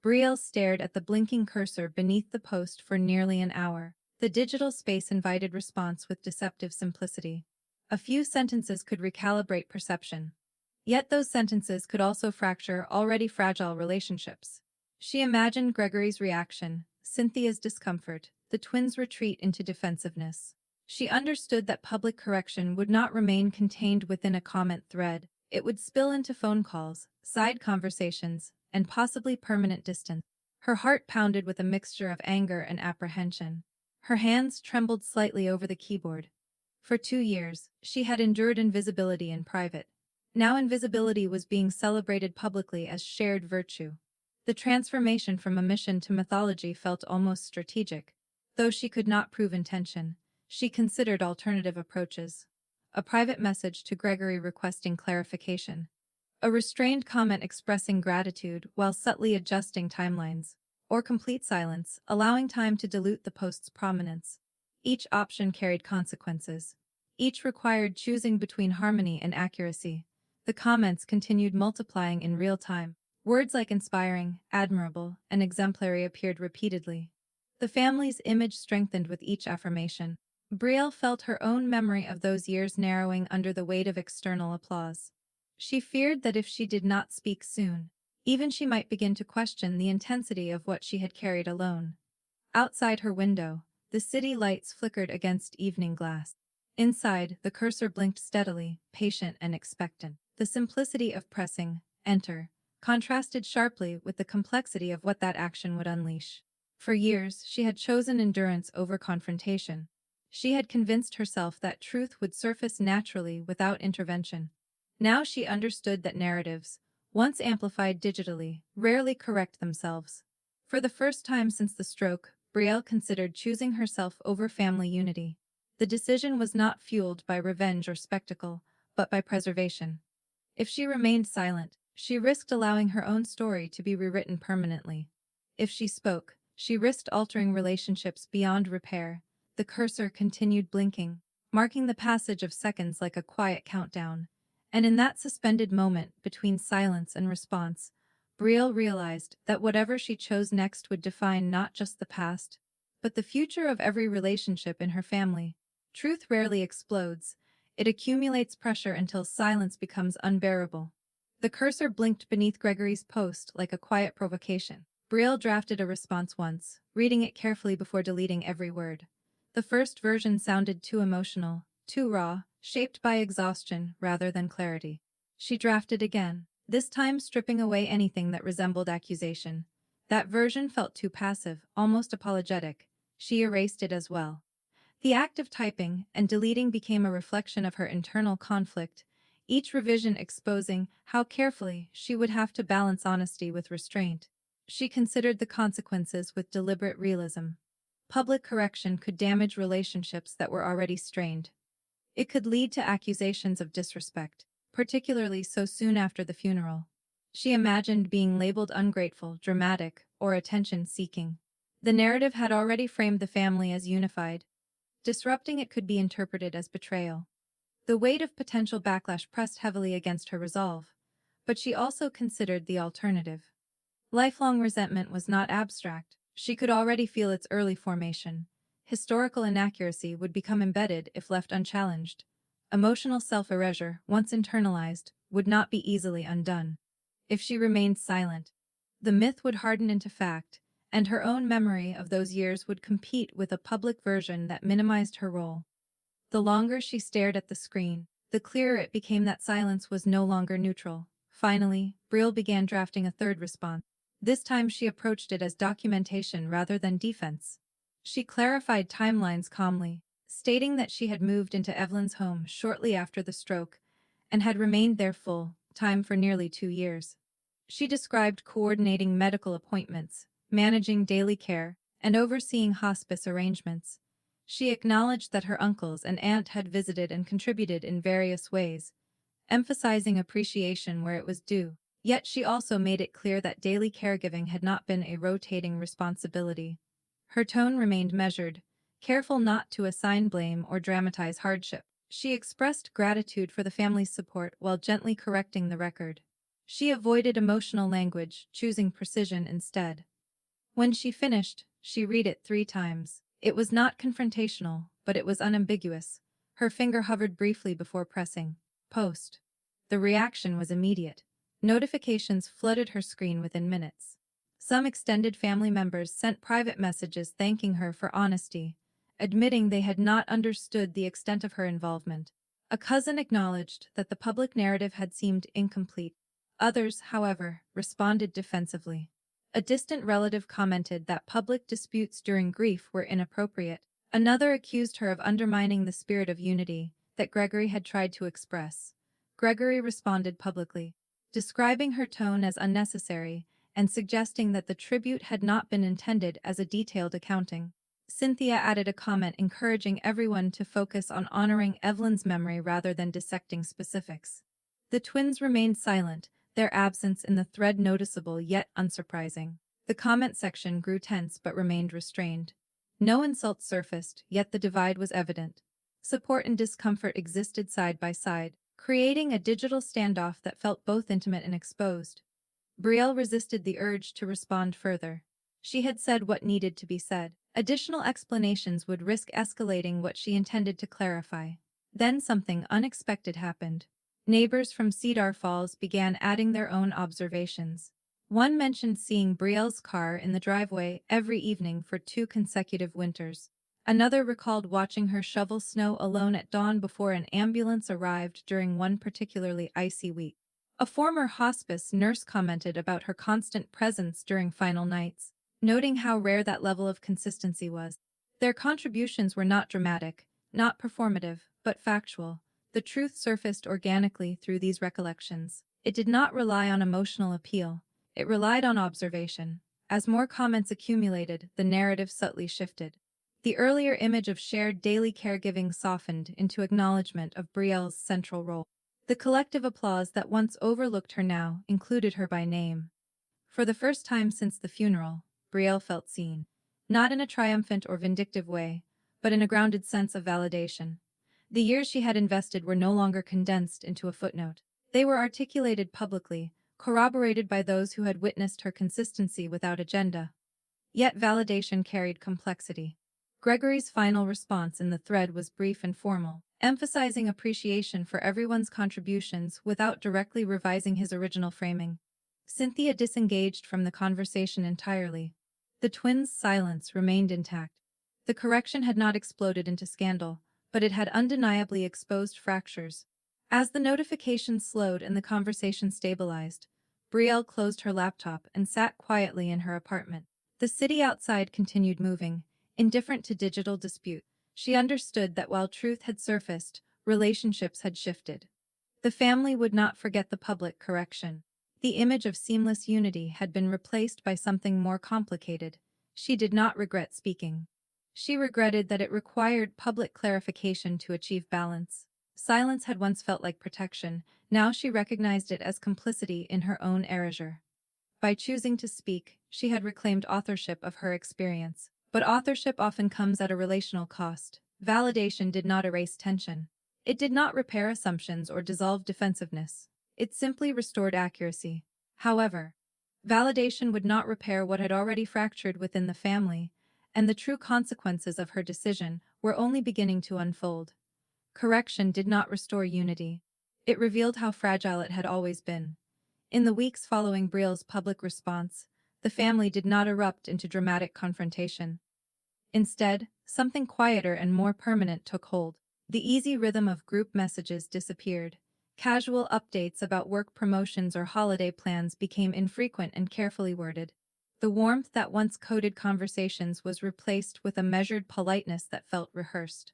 Brielle stared at the blinking cursor beneath the post for nearly an hour. The digital space invited response with deceptive simplicity. A few sentences could recalibrate perception. Yet those sentences could also fracture already fragile relationships. She imagined Gregory's reaction, Cynthia's discomfort, the twins' retreat into defensiveness. She understood that public correction would not remain contained within a comment thread. It would spill into phone calls, side conversations, and possibly permanent distance. Her heart pounded with a mixture of anger and apprehension. Her hands trembled slightly over the keyboard. For 2 years, she had endured invisibility in private. Now invisibility was being celebrated publicly as shared virtue. The transformation from omission to mythology felt almost strategic. Though she could not prove intention, she considered alternative approaches. A private message to Gregory requesting clarification. A restrained comment expressing gratitude while subtly adjusting timelines. Or complete silence, allowing time to dilute the post's prominence. Each option carried consequences. Each required choosing between harmony and accuracy. The comments continued multiplying in real time. Words like inspiring, admirable, and exemplary appeared repeatedly. The family's image strengthened with each affirmation. Brielle felt her own memory of those years narrowing under the weight of external applause. She feared that if she did not speak soon, even she might begin to question the intensity of what she had carried alone. Outside her window, the city lights flickered against evening glass. Inside, the cursor blinked steadily, patient and expectant. The simplicity of pressing enter contrasted sharply with the complexity of what that action would unleash. For years, she had chosen endurance over confrontation. She had convinced herself that truth would surface naturally without intervention. Now she understood that narratives, once amplified digitally, rarely correct themselves. For the first time since the stroke, Brielle considered choosing herself over family unity. The decision was not fueled by revenge or spectacle, but by preservation. If she remained silent, she risked allowing her own story to be rewritten permanently. If she spoke, she risked altering relationships beyond repair. The cursor continued blinking, marking the passage of seconds like a quiet countdown. And in that suspended moment between silence and response, Brielle realized that whatever she chose next would define not just the past, but the future of every relationship in her family. Truth rarely explodes. It accumulates pressure until silence becomes unbearable. The cursor blinked beneath Gregory's post like a quiet provocation. Brielle drafted a response once, reading it carefully before deleting every word. The first version sounded too emotional, too raw, shaped by exhaustion rather than clarity. She drafted again, this time stripping away anything that resembled accusation. That version felt too passive, almost apologetic. She erased it as well. The act of typing and deleting became a reflection of her internal conflict, each revision exposing how carefully she would have to balance honesty with restraint. She considered the consequences with deliberate realism. Public correction could damage relationships that were already strained. It could lead to accusations of disrespect, particularly so soon after the funeral. She imagined being labeled ungrateful, dramatic, or attention-seeking. The narrative had already framed the family as unified. Disrupting it could be interpreted as betrayal. The weight of potential backlash pressed heavily against her resolve, but she also considered the alternative. Lifelong resentment was not abstract. She could already feel its early formation. Historical inaccuracy would become embedded if left unchallenged. Emotional self-erasure, once internalized, would not be easily undone. If she remained silent, the myth would harden into fact, and her own memory of those years would compete with a public version that minimized her role. The longer she stared at the screen, the clearer it became that silence was no longer neutral. Finally, Brielle began drafting a third response. This time she approached it as documentation rather than defense. She clarified timelines calmly, stating that she had moved into Evelyn's home shortly after the stroke and had remained there full-time for nearly 2 years. She described coordinating medical appointments, managing daily care, and overseeing hospice arrangements. She acknowledged that her uncles and aunt had visited and contributed in various ways, emphasizing appreciation where it was due. Yet she also made it clear that daily caregiving had not been a rotating responsibility. Her tone remained measured, careful not to assign blame or dramatize hardship. She expressed gratitude for the family's support while gently correcting the record. She avoided emotional language, choosing precision instead. When she finished, she read it 3 times. It was not confrontational, but it was unambiguous. Her finger hovered briefly before pressing post. The reaction was immediate. Notifications flooded her screen within minutes. Some extended family members sent private messages thanking her for honesty, admitting they had not understood the extent of her involvement. A cousin acknowledged that the public narrative had seemed incomplete. Others, however, responded defensively. A distant relative commented that public disputes during grief were inappropriate. Another accused her of undermining the spirit of unity that Gregory had tried to express. Gregory responded publicly, describing her tone as unnecessary and suggesting that the tribute had not been intended as a detailed accounting. Cynthia added a comment encouraging everyone to focus on honoring Evelyn's memory rather than dissecting specifics. The twins remained silent, their absence in the thread noticeable yet unsurprising. The comment section grew tense but remained restrained. No insults surfaced, yet the divide was evident. Support and discomfort existed side by side, creating a digital standoff that felt both intimate and exposed. Brielle resisted the urge to respond further. She had said what needed to be said. Additional explanations would risk escalating what she intended to clarify. Then something unexpected happened. Neighbors from Cedar Falls began adding their own observations. One mentioned seeing Brielle's car in the driveway every evening for 2 consecutive winters. Another recalled watching her shovel snow alone at dawn before an ambulance arrived during one particularly icy week. A former hospice nurse commented about her constant presence during final nights, noting how rare that level of consistency was. Their contributions were not dramatic, not performative, but factual. The truth surfaced organically through these recollections. It did not rely on emotional appeal. It relied on observation. As more comments accumulated, the narrative subtly shifted. The earlier image of shared daily caregiving softened into acknowledgement of Brielle's central role. The collective applause that once overlooked her now included her by name. For the first time since the funeral, Brielle felt seen. Not in a triumphant or vindictive way, but in a grounded sense of validation. The years she had invested were no longer condensed into a footnote. They were articulated publicly, corroborated by those who had witnessed her consistency without agenda. Yet validation carried complexity. Gregory's final response in the thread was brief and formal, emphasizing appreciation for everyone's contributions without directly revising his original framing. Cynthia disengaged from the conversation entirely. The twins' silence remained intact. The correction had not exploded into scandal, but it had undeniably exposed fractures. As the notification slowed and the conversation stabilized, Brielle closed her laptop and sat quietly in her apartment. The city outside continued moving, indifferent to digital dispute. She understood that while truth had surfaced, relationships had shifted. The family would not forget the public correction. The image of seamless unity had been replaced by something more complicated. She did not regret speaking. She regretted that it required public clarification to achieve balance. Silence had once felt like protection, now she recognized it as complicity in her own erasure. By choosing to speak, she had reclaimed authorship of her experience. But authorship often comes at a relational cost. Validation did not erase tension. It did not repair assumptions or dissolve defensiveness. It simply restored accuracy. However, validation would not repair what had already fractured within the family, and the true consequences of her decision were only beginning to unfold. Correction did not restore unity. It revealed how fragile it had always been. In the weeks following Brielle's public response, the family did not erupt into dramatic confrontation. Instead, something quieter and more permanent took hold. The easy rhythm of group messages disappeared. Casual updates about work promotions or holiday plans became infrequent and carefully worded. The warmth that once coded conversations was replaced with a measured politeness that felt rehearsed.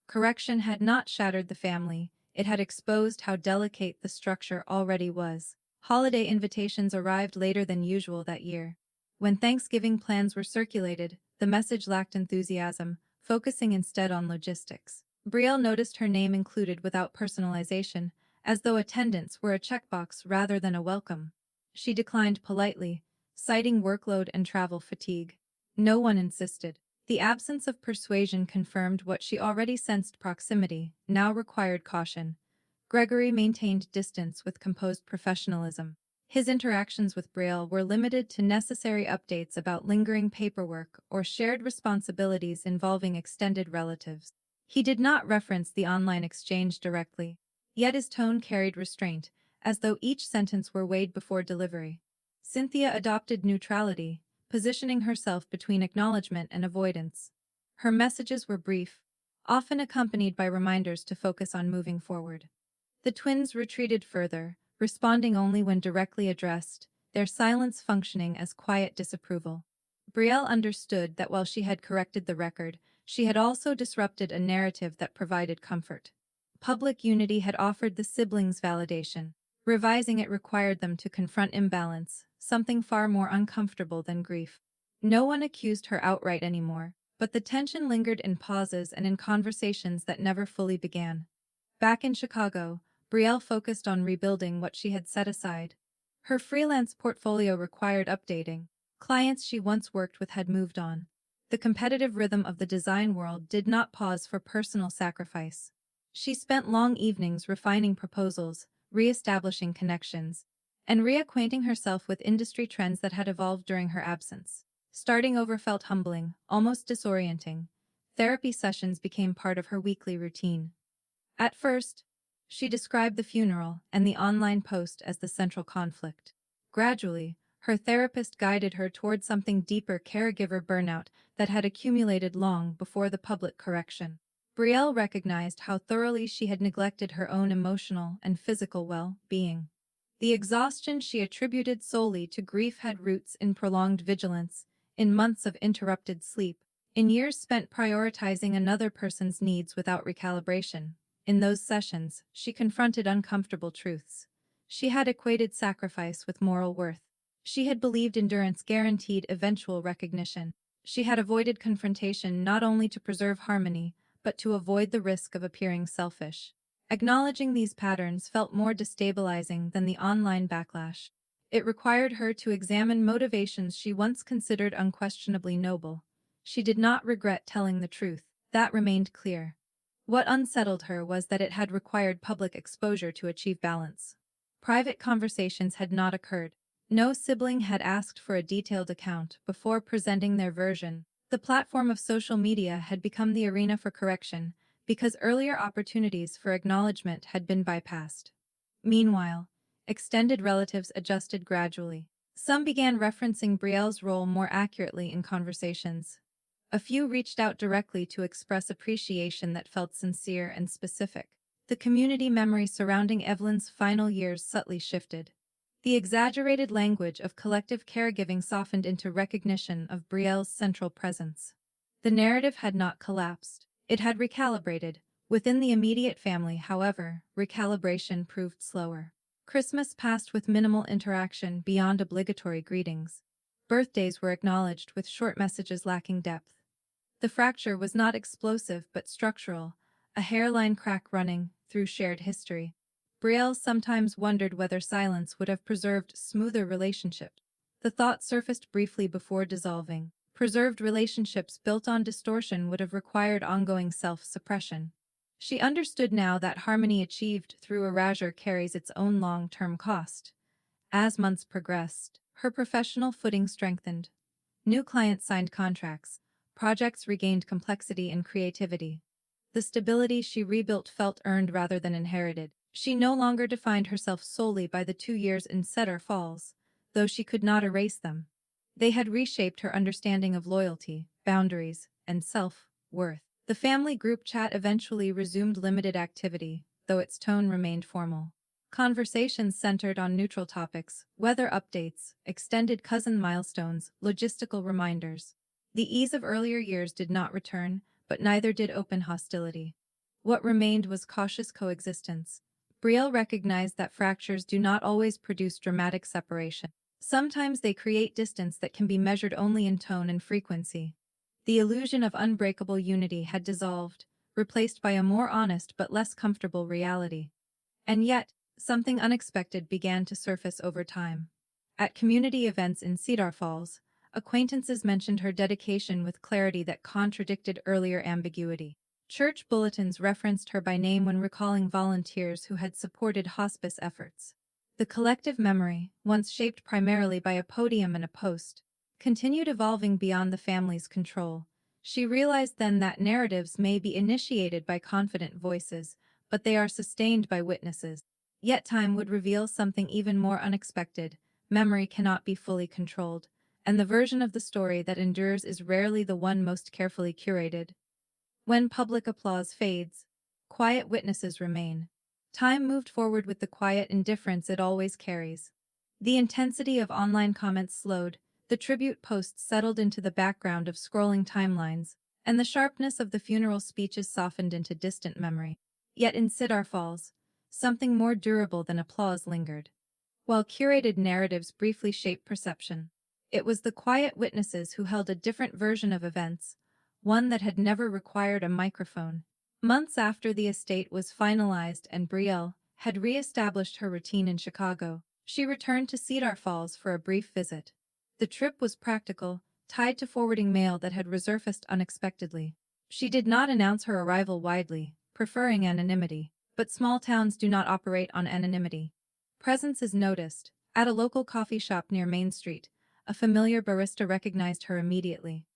Correction had not shattered the family, it had exposed how delicate the structure already was. Holiday invitations arrived later than usual that year. When Thanksgiving plans were circulated, the message lacked enthusiasm, focusing instead on logistics. Brielle noticed her name included without personalization, as though attendance were a checkbox rather than a welcome. She declined politely, citing workload and travel fatigue. No one insisted. The absence of persuasion confirmed what she already sensed: proximity now required caution. Gregory maintained distance with composed professionalism. His interactions with Brielle were limited to necessary updates about lingering paperwork or shared responsibilities involving extended relatives. He did not reference the online exchange directly, yet his tone carried restraint, as though each sentence were weighed before delivery. Cynthia adopted neutrality, positioning herself between acknowledgement and avoidance. Her messages were brief, often accompanied by reminders to focus on moving forward. The twins retreated further, responding only when directly addressed, their silence functioning as quiet disapproval. Brielle understood that while she had corrected the record, she had also disrupted a narrative that provided comfort. Public unity had offered the siblings validation. Revising it required them to confront imbalance, something far more uncomfortable than grief. No one accused her outright anymore, but the tension lingered in pauses and in conversations that never fully began. Back in Chicago, Brielle focused on rebuilding what she had set aside. Her freelance portfolio required updating. Clients she once worked with had moved on. The competitive rhythm of the design world did not pause for personal sacrifice. She spent long evenings refining proposals, re-establishing connections, and reacquainting herself with industry trends that had evolved during her absence. Starting over felt humbling, almost disorienting. Therapy sessions became part of her weekly routine. At first, she described the funeral and the online post as the central conflict. Gradually, her therapist guided her toward something deeper: caregiver burnout that had accumulated long before the public correction. Brielle recognized how thoroughly she had neglected her own emotional and physical well-being. The exhaustion she attributed solely to grief had roots in prolonged vigilance, in months of interrupted sleep, in years spent prioritizing another person's needs without recalibration. In those sessions, she confronted uncomfortable truths. She had equated sacrifice with moral worth. She had believed endurance guaranteed eventual recognition. She had avoided confrontation not only to preserve harmony, but to avoid the risk of appearing selfish. Acknowledging these patterns felt more destabilizing than the online backlash. It required her to examine motivations she once considered unquestionably noble. She did not regret telling the truth, that remained clear. What unsettled her was that it had required public exposure to achieve balance. Private conversations had not occurred. No sibling had asked for a detailed account before presenting their version. The platform of social media had become the arena for correction, because earlier opportunities for acknowledgement had been bypassed. Meanwhile, extended relatives adjusted gradually. Some began referencing Brielle's role more accurately in conversations. A few reached out directly to express appreciation that felt sincere and specific. The community memory surrounding Evelyn's final years subtly shifted. The exaggerated language of collective caregiving softened into recognition of Brielle's central presence. The narrative had not collapsed. It had recalibrated. Within the immediate family, however, recalibration proved slower. Christmas passed with minimal interaction beyond obligatory greetings. Birthdays were acknowledged with short messages lacking depth. The fracture was not explosive but structural, a hairline crack running through shared history. Brielle sometimes wondered whether silence would have preserved smoother relationships. The thought surfaced briefly before dissolving. Preserved relationships built on distortion would have required ongoing self-suppression. She understood now that harmony achieved through erasure carries its own long-term cost. As months progressed, her professional footing strengthened. New clients signed contracts. Projects regained complexity and creativity. The stability she rebuilt felt earned rather than inherited. She no longer defined herself solely by the 2 years in Cedar Falls, though she could not erase them. They had reshaped her understanding of loyalty, boundaries, and self-worth. The family group chat eventually resumed limited activity, though its tone remained formal. Conversations centered on neutral topics, weather updates, extended cousin milestones, logistical reminders. The ease of earlier years did not return, but neither did open hostility. What remained was cautious coexistence. Brielle recognized that fractures do not always produce dramatic separation. Sometimes they create distance that can be measured only in tone and frequency. The illusion of unbreakable unity had dissolved, replaced by a more honest but less comfortable reality. And yet, something unexpected began to surface over time. At community events in Cedar Falls, acquaintances mentioned her dedication with clarity that contradicted earlier ambiguity. Church bulletins referenced her by name when recalling volunteers who had supported hospice efforts. The collective memory, once shaped primarily by a podium and a post, continued evolving beyond the family's control. She realized then that narratives may be initiated by confident voices, but they are sustained by witnesses. Yet time would reveal something even more unexpected. Memory cannot be fully controlled, and the version of the story that endures is rarely the one most carefully curated. When public applause fades, quiet witnesses remain. Time moved forward with the quiet indifference it always carries. The intensity of online comments slowed, the tribute posts settled into the background of scrolling timelines, and the sharpness of the funeral speeches softened into distant memory. Yet in Cedar Falls, something more durable than applause lingered. While curated narratives briefly shaped perception, it was the quiet witnesses who held a different version of events, one that had never required a microphone. Months after the estate was finalized and Brielle had re-established her routine in Chicago, she returned to Cedar Falls for a brief visit. The trip was practical, tied to forwarding mail that had resurfaced unexpectedly. She did not announce her arrival widely, preferring anonymity, but small towns do not operate on anonymity. Presence is noticed. At a local coffee shop near Main Street, a familiar barista recognized her immediately.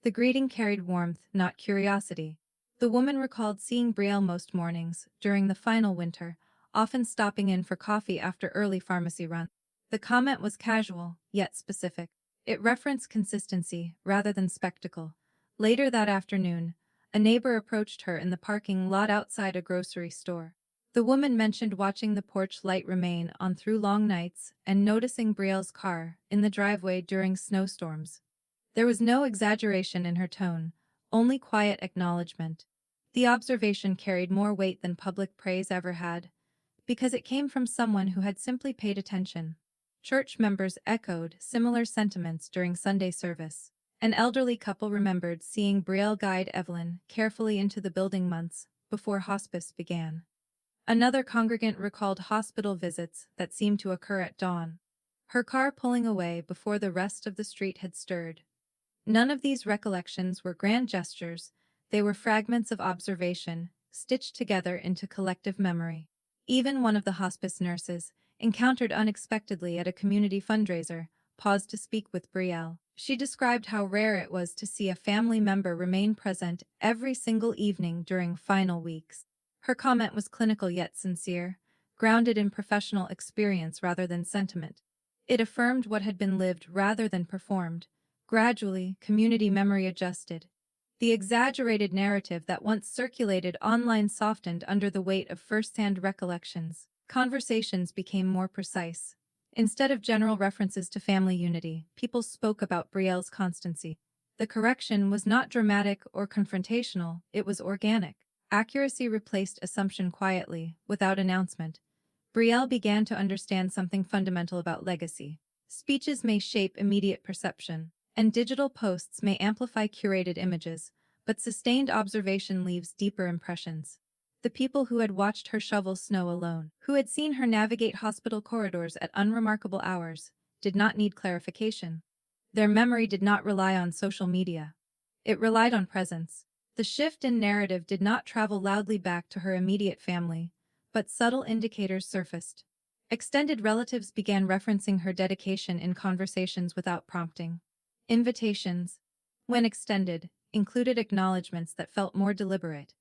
The greeting carried warmth, not curiosity. The woman recalled seeing Brielle most mornings, during the final winter, often stopping in for coffee after early pharmacy runs. The comment was casual, yet specific. It referenced consistency, rather than spectacle. Later that afternoon, a neighbor approached her in the parking lot outside a grocery store. The woman mentioned watching the porch light remain on through long nights and noticing Brielle's car in the driveway during snowstorms. There was no exaggeration in her tone, only quiet acknowledgement. The observation carried more weight than public praise ever had, because it came from someone who had simply paid attention. Church members echoed similar sentiments during Sunday service. An elderly couple remembered seeing Brielle guide Evelyn carefully into the building months before hospice began. Another congregant recalled hospital visits that seemed to occur at dawn, her car pulling away before the rest of the street had stirred. None of these recollections were grand gestures, they were fragments of observation, stitched together into collective memory. Even one of the hospice nurses, encountered unexpectedly at a community fundraiser, paused to speak with Brielle. She described how rare it was to see a family member remain present every single evening during final weeks. Her comment was clinical yet sincere, grounded in professional experience rather than sentiment. It affirmed what had been lived rather than performed. Gradually, community memory adjusted. The exaggerated narrative that once circulated online softened under the weight of first-hand recollections. Conversations became more precise. Instead of general references to family unity, people spoke about Brielle's constancy. The correction was not dramatic or confrontational, it was organic. Accuracy replaced assumption quietly, without announcement. Brielle began to understand something fundamental about legacy. Speeches may shape immediate perception, and digital posts may amplify curated images, but sustained observation leaves deeper impressions. The people who had watched her shovel snow alone, who had seen her navigate hospital corridors at unremarkable hours, did not need clarification. Their memory did not rely on social media. It relied on presence. The shift in narrative did not travel loudly back to her immediate family, but subtle indicators surfaced. Extended relatives began referencing her dedication in conversations without prompting. Invitations, when extended, included acknowledgments that felt more deliberate.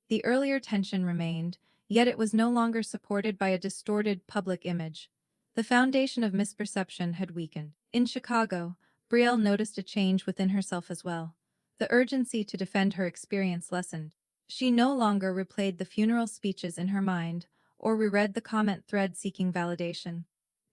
The earlier tension remained, yet it was no longer supported by a distorted public image. The foundation of misperception had weakened. In Chicago, Brielle noticed a change within herself as well. The urgency to defend her experience lessened. She no longer replayed the funeral speeches in her mind, or reread the comment thread seeking validation.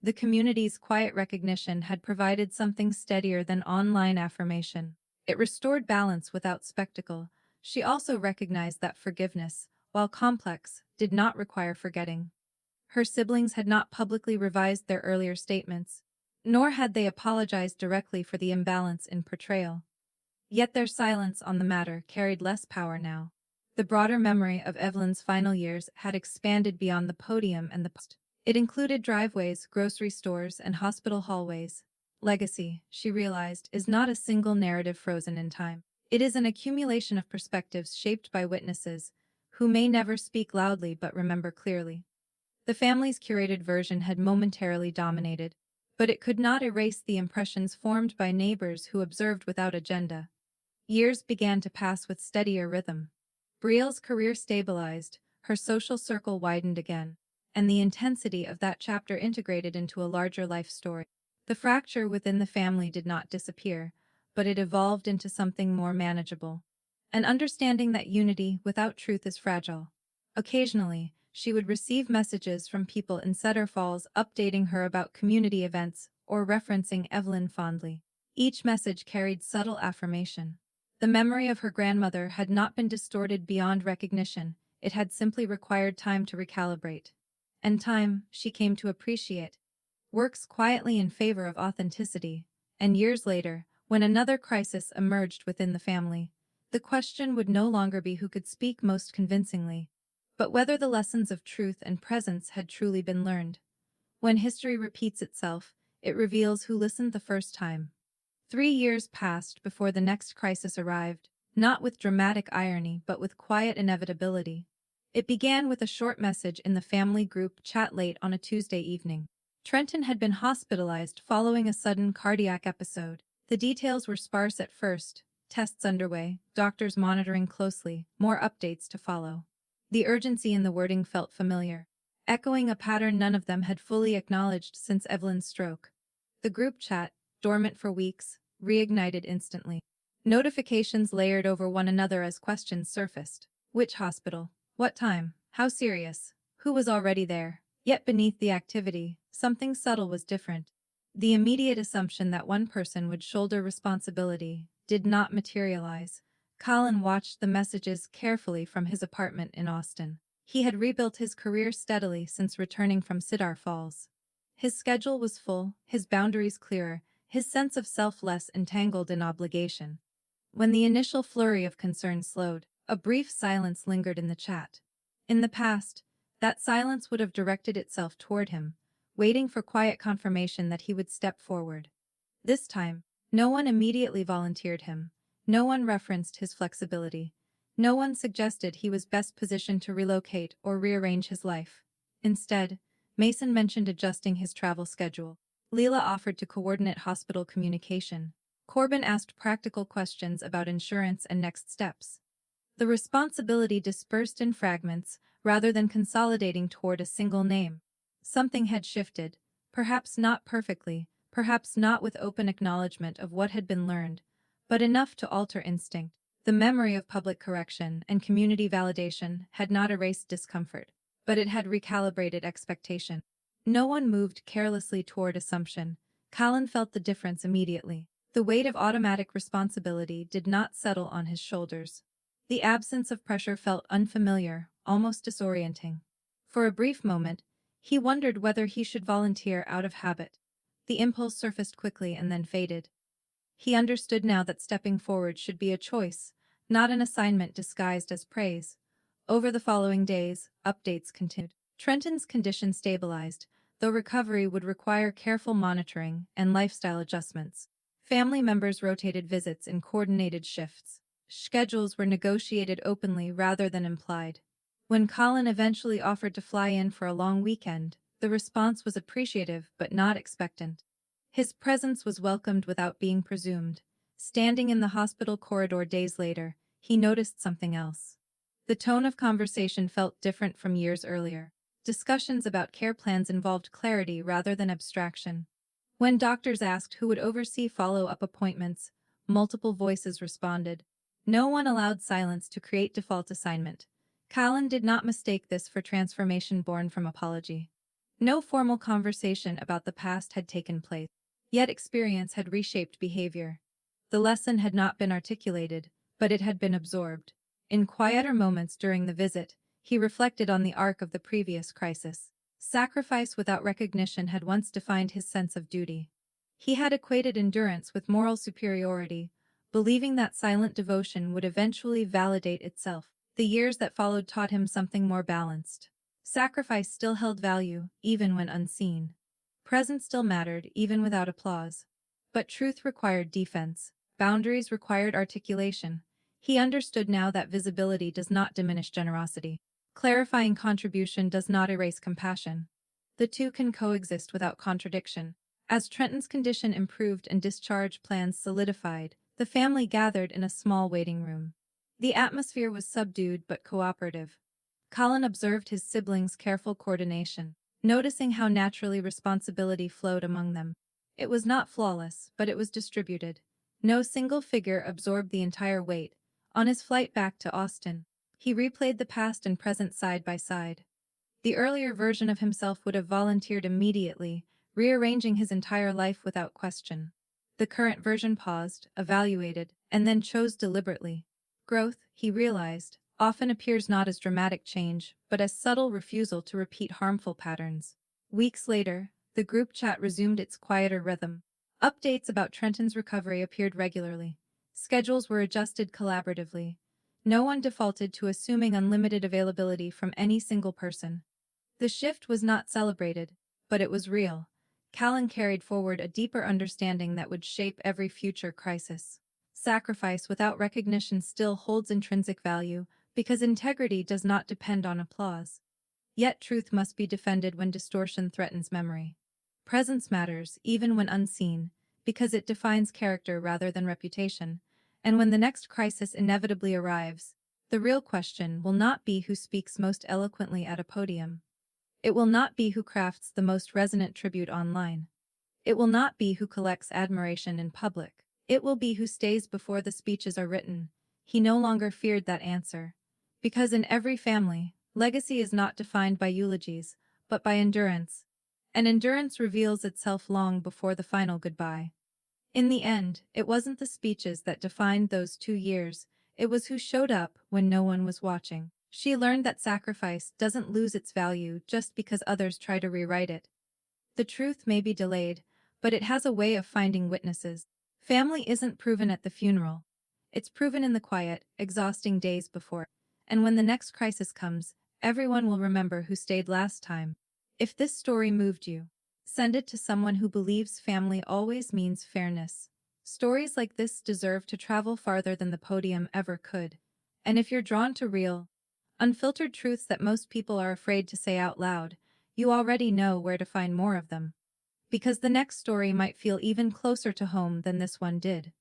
The community's quiet recognition had provided something steadier than online affirmation. It restored balance without spectacle. She also recognized that forgiveness, while complex, did not require forgetting. Her siblings had not publicly revised their earlier statements, nor had they apologized directly for the imbalance in portrayal. Yet their silence on the matter carried less power now. The broader memory of Evelyn's final years had expanded beyond the podium and the post. It included driveways, grocery stores, and hospital hallways. Legacy, she realized, is not a single narrative frozen in time. It is an accumulation of perspectives shaped by witnesses, who may never speak loudly but remember clearly. The family's curated version had momentarily dominated, but it could not erase the impressions formed by neighbors who observed without agenda. Years began to pass with steadier rhythm. Brielle's career stabilized, her social circle widened again, and the intensity of that chapter integrated into a larger life story. The fracture within the family did not disappear, but it evolved into something more manageable. An understanding that unity without truth is fragile. Occasionally, she would receive messages from people in Cedar Falls updating her about community events or referencing Evelyn fondly. Each message carried subtle affirmation. The memory of her grandmother had not been distorted beyond recognition, it had simply required time to recalibrate. And time, she came to appreciate, works quietly in favor of authenticity. And years later, when another crisis emerged within the family, the question would no longer be who could speak most convincingly, but whether the lessons of truth and presence had truly been learned. When history repeats itself, it reveals who listened the first time. 3 years passed before the next crisis arrived, not with dramatic irony but with quiet inevitability. It began with a short message in the family group chat late on a Tuesday evening. Trenton had been hospitalized following a sudden cardiac episode. The details were sparse at first, tests underway, doctors monitoring closely, more updates to follow. The urgency in the wording felt familiar, echoing a pattern none of them had fully acknowledged since Evelyn's stroke. The group chat, dormant for weeks, reignited instantly. Notifications layered over one another as questions surfaced. Which hospital? What time? How serious? who was already there. Yet beneath the activity, something subtle was different. The immediate assumption that one person would shoulder responsibility did not materialize. Colin watched the messages carefully from his apartment in Austin. He had rebuilt his career steadily since returning from Cedar Falls. His schedule was full, his boundaries clearer, his sense of self less entangled in obligation. When the initial flurry of concern slowed, a brief silence lingered in the chat. In the past, that silence would have directed itself toward him, waiting for quiet confirmation that he would step forward. This time, no one immediately volunteered him. No one referenced his flexibility. No one suggested he was best positioned to relocate or rearrange his life. Instead, Mason mentioned adjusting his travel schedule. Leela offered to coordinate hospital communication. Corbin asked practical questions about insurance and next steps. The responsibility dispersed in fragments rather than consolidating toward a single name. Something had shifted, perhaps not perfectly, perhaps not with open acknowledgement of what had been learned, but enough to alter instinct. The memory of public correction and community validation had not erased discomfort, but it had recalibrated expectation. No one moved carelessly toward assumption. Colin felt the difference immediately. The weight of automatic responsibility did not settle on his shoulders. The absence of pressure felt unfamiliar, almost disorienting. For a brief moment, he wondered whether he should volunteer out of habit. The impulse surfaced quickly and then faded. He understood now that stepping forward should be a choice, not an assignment disguised as praise. Over the following days, updates continued. Trenton's condition stabilized, though recovery would require careful monitoring and lifestyle adjustments. Family members rotated visits in coordinated shifts. Schedules were negotiated openly rather than implied. When Colin eventually offered to fly in for a long weekend, the response was appreciative but not expectant. His presence was welcomed without being presumed. Standing in the hospital corridor days later, he noticed something else. The tone of conversation felt different from years earlier. Discussions about care plans involved clarity rather than abstraction. When doctors asked who would oversee follow-up appointments, multiple voices responded. No one allowed silence to create default assignment. Colin did not mistake this for transformation born from apology. No formal conversation about the past had taken place, yet experience had reshaped behavior. The lesson had not been articulated, but it had been absorbed. In quieter moments during the visit, he reflected on the arc of the previous crisis. Sacrifice without recognition had once defined his sense of duty. He had equated endurance with moral superiority, believing that silent devotion would eventually validate itself. The years that followed taught him something more balanced. Sacrifice still held value, even when unseen. Presence still mattered, even without applause. But truth required defense. Boundaries required articulation. He understood now that visibility does not diminish generosity. Clarifying contribution does not erase compassion. The two can coexist without contradiction. As Trenton's condition improved and discharge plans solidified, the family gathered in a small waiting room. The atmosphere was subdued but cooperative. Colin observed his siblings' careful coordination, noticing how naturally responsibility flowed among them. It was not flawless, but it was distributed. No single figure absorbed the entire weight. On his flight back to Austin, he replayed the past and present side by side. The earlier version of himself would have volunteered immediately, rearranging his entire life without question. The current version paused, evaluated, and then chose deliberately. Growth, he realized, often appears not as dramatic change, but as subtle refusal to repeat harmful patterns. Weeks later, the group chat resumed its quieter rhythm. Updates about Trenton's recovery appeared regularly. Schedules were adjusted collaboratively. No one defaulted to assuming unlimited availability from any single person. The shift was not celebrated, but it was real. Colin carried forward a deeper understanding that would shape every future crisis. Sacrifice without recognition still holds intrinsic value, because integrity does not depend on applause. Yet truth must be defended when distortion threatens memory. Presence matters, even when unseen, because it defines character rather than reputation. And when the next crisis inevitably arrives, the real question will not be who speaks most eloquently at a podium. It will not be who crafts the most resonant tribute online. It will not be who collects admiration in public. It will be who stays before the speeches are written. He no longer feared that answer. Because in every family, Legacy is not defined by eulogies, but by endurance. And endurance reveals itself long before the final goodbye. In the end, it wasn't the speeches that defined those 2 years, it was who showed up when no one was watching. She learned that sacrifice doesn't lose its value just because others try to rewrite it. The truth may be delayed, but it has a way of finding witnesses. Family isn't proven at the funeral. It's proven in the quiet, exhausting days before. And when the next crisis comes, everyone will remember who stayed last time. If this story moved you, send it to someone who believes family always means fairness. Stories like this deserve to travel farther than the podium ever could. And if you're drawn to real, unfiltered truths that most people are afraid to say out loud, you already know where to find more of them. Because the next story might feel even closer to home than this one did.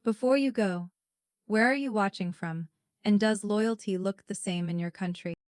Before you go, where are you watching from, and does loyalty look the same in your country?